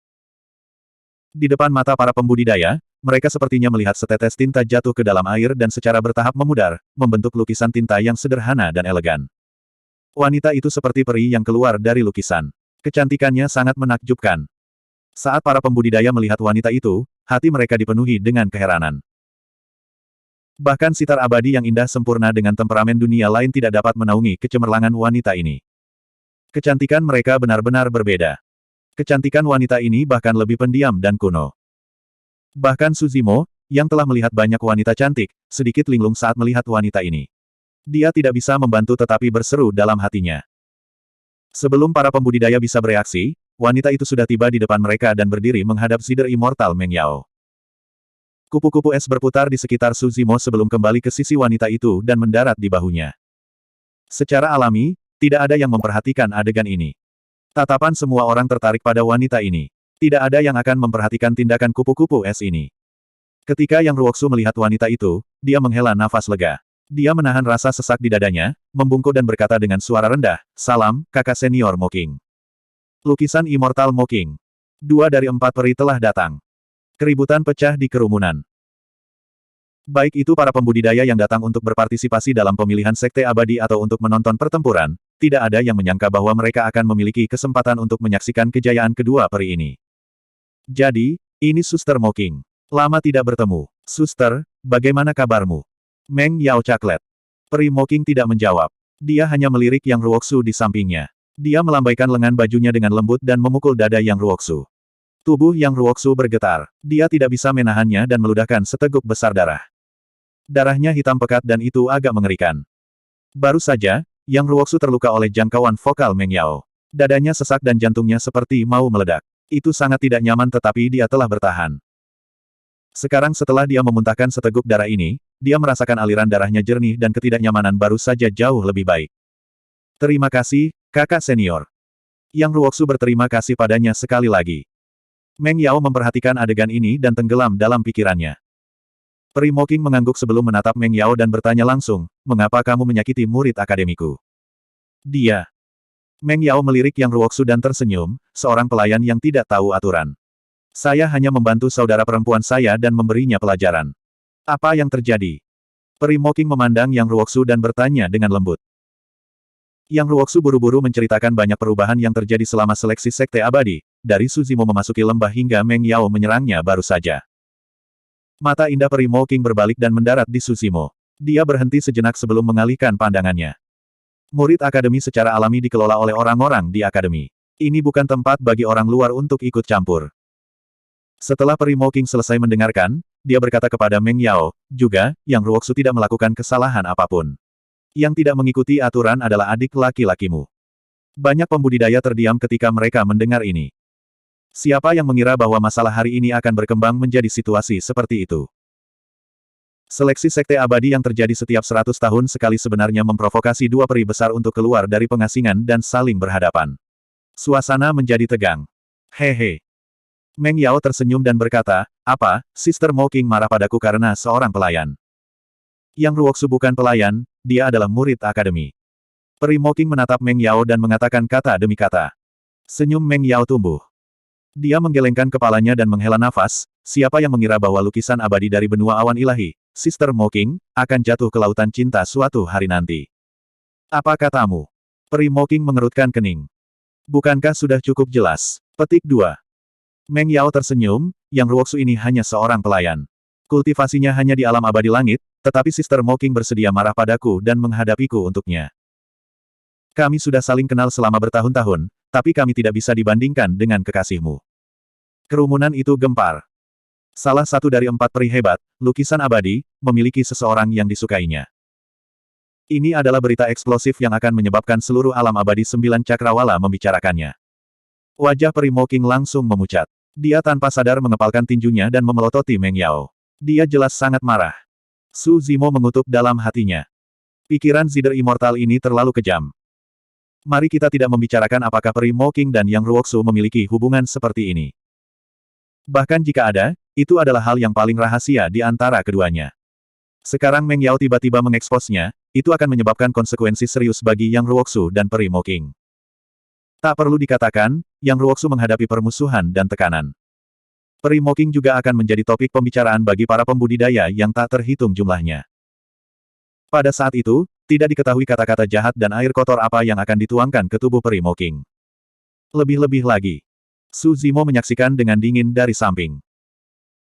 Di depan mata para pembudidaya, mereka sepertinya melihat setetes tinta jatuh ke dalam air dan secara bertahap memudar, membentuk lukisan tinta yang sederhana dan elegan. Wanita itu seperti peri yang keluar dari lukisan. Kecantikannya sangat menakjubkan. Saat para pembudidaya melihat wanita itu, hati mereka dipenuhi dengan keheranan. Bahkan sitar abadi yang indah sempurna dengan temperamen dunia lain tidak dapat menaungi kecemerlangan wanita ini. Kecantikan mereka benar-benar berbeda. Kecantikan wanita ini bahkan lebih pendiam dan kuno. Bahkan Suzimo, yang telah melihat banyak wanita cantik, sedikit linglung saat melihat wanita ini. Dia tidak bisa membantu tetapi berseru dalam hatinya. Sebelum para pembudidaya bisa bereaksi, wanita itu sudah tiba di depan mereka dan berdiri menghadap Zider Immortal Meng Yao. Kupu-kupu es berputar di sekitar Suzimo sebelum kembali ke sisi wanita itu dan mendarat di bahunya. Secara alami, tidak ada yang memperhatikan adegan ini. Tatapan semua orang tertarik pada wanita ini. Tidak ada yang akan memperhatikan tindakan kupu-kupu es ini. Ketika Yang Ruoksu melihat wanita itu, dia menghela nafas lega. Dia menahan rasa sesak di dadanya, membungkuk dan berkata dengan suara rendah, "Salam, kakak senior Moking." Lukisan Immortal Moking. 2 dari 4 peri telah datang. Keributan pecah di kerumunan. Baik itu para pembudidaya yang datang untuk berpartisipasi dalam pemilihan sekte abadi atau untuk menonton pertempuran, tidak ada yang menyangka bahwa mereka akan memiliki kesempatan untuk menyaksikan kejayaan kedua peri ini. Jadi, ini Suster Moking. Lama tidak bertemu. Suster, bagaimana kabarmu? Meng Yao Caklet. Peri Moking tidak menjawab. Dia hanya melirik Yang Ruoksu di sampingnya. Dia melambaikan lengan bajunya dengan lembut dan memukul dada Yang Ruoksu. Tubuh Yang Ruoksu bergetar. Dia tidak bisa menahannya dan meludahkan seteguk besar darah. Darahnya hitam pekat dan itu agak mengerikan. Baru saja, Yang Ruoksu terluka oleh jangkauan vokal Meng Yao. Dadanya sesak dan jantungnya seperti mau meledak. Itu sangat tidak nyaman tetapi dia telah bertahan. Sekarang setelah dia memuntahkan seteguk darah ini, dia merasakan aliran darahnya jernih dan ketidaknyamanan baru saja jauh lebih baik. Terima kasih, kakak senior. Yang Ruoksu berterima kasih padanya sekali lagi. Meng Yao memperhatikan adegan ini dan tenggelam dalam pikirannya. Peri Moking mengangguk sebelum menatap Meng Yao dan bertanya langsung, mengapa kamu menyakiti murid akademiku? Dia. Meng Yao melirik Yang Ruoksu dan tersenyum, seorang pelayan yang tidak tahu aturan. Saya hanya membantu saudara perempuan saya dan memberinya pelajaran. Apa yang terjadi? Peri Moking memandang Yang Ruoksu dan bertanya dengan lembut. Yang Ruoksu buru-buru menceritakan banyak perubahan yang terjadi selama seleksi Sekte Abadi, dari Suzimo memasuki lembah hingga Meng Yao menyerangnya baru saja. Mata indah Peri Moking berbalik dan mendarat di Suzimo. Dia berhenti sejenak sebelum mengalihkan pandangannya. Murid akademi secara alami dikelola oleh orang-orang di akademi. Ini bukan tempat bagi orang luar untuk ikut campur. Setelah Peri Moking selesai mendengarkan, dia berkata kepada Meng Yao, juga, Yang Ruoksu tidak melakukan kesalahan apapun. Yang tidak mengikuti aturan adalah adik laki-lakimu. Banyak pembudidaya terdiam ketika mereka mendengar ini. Siapa yang mengira bahwa masalah hari ini akan berkembang menjadi situasi seperti itu? Seleksi Sekte Abadi yang terjadi setiap 100 tahun sekali sebenarnya memprovokasi dua peri besar untuk keluar dari pengasingan dan saling berhadapan. Suasana menjadi tegang. Hehe. Meng Yao tersenyum dan berkata, apa, Sister Moking marah padaku karena seorang pelayan. Yang Ruoksu bukan pelayan, dia adalah murid akademi. Peri Moking menatap Meng Yao dan mengatakan kata demi kata. Senyum Meng Yao tumbuh. Dia menggelengkan kepalanya dan menghela nafas, siapa yang mengira bahwa lukisan abadi dari benua awan ilahi, Sister Moking, akan jatuh ke lautan cinta suatu hari nanti. Apa katamu? Peri Moking mengerutkan kening. Bukankah sudah cukup jelas? Petik 2. Meng Yao tersenyum, Yang Ruoksu ini hanya seorang pelayan. Kultivasinya hanya di alam abadi langit, tetapi Sister Moking bersedia marah padaku dan menghadapiku untuknya. Kami sudah saling kenal selama bertahun-tahun, tapi kami tidak bisa dibandingkan dengan kekasihmu. Kerumunan itu gempar. Salah satu dari 4 peri hebat, lukisan abadi, memiliki seseorang yang disukainya. Ini adalah berita eksplosif yang akan menyebabkan seluruh alam abadi 9 cakrawala membicarakannya. Wajah Peri Moking langsung memucat. Dia tanpa sadar mengepalkan tinjunya dan memelototi Meng Yao. Dia jelas sangat marah. Su Zimo mengutuk dalam hatinya. Pikiran Zider Immortal ini terlalu kejam. Mari kita tidak membicarakan apakah Peri Moking dan Yang Ruoksu memiliki hubungan seperti ini. Bahkan jika ada, itu adalah hal yang paling rahasia di antara keduanya. Sekarang Meng Yao tiba-tiba mengeksposnya, itu akan menyebabkan konsekuensi serius bagi Yang Ruoksu dan Peri Moking. Tak perlu dikatakan, Yang Ruoksu menghadapi permusuhan dan tekanan. Peri Moking juga akan menjadi topik pembicaraan bagi para pembudidaya yang tak terhitung jumlahnya. Pada saat itu, tidak diketahui kata-kata jahat dan air kotor apa yang akan dituangkan ke tubuh Peri Moking. Lebih-lebih lagi, Su Zimo menyaksikan dengan dingin dari samping.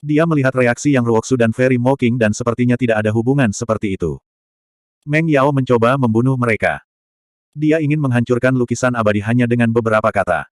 Dia melihat reaksi Yang Ruoksu dan Peri Moking dan sepertinya tidak ada hubungan seperti itu. Meng Yao mencoba membunuh mereka. Dia ingin menghancurkan lukisan abadi hanya dengan beberapa kata.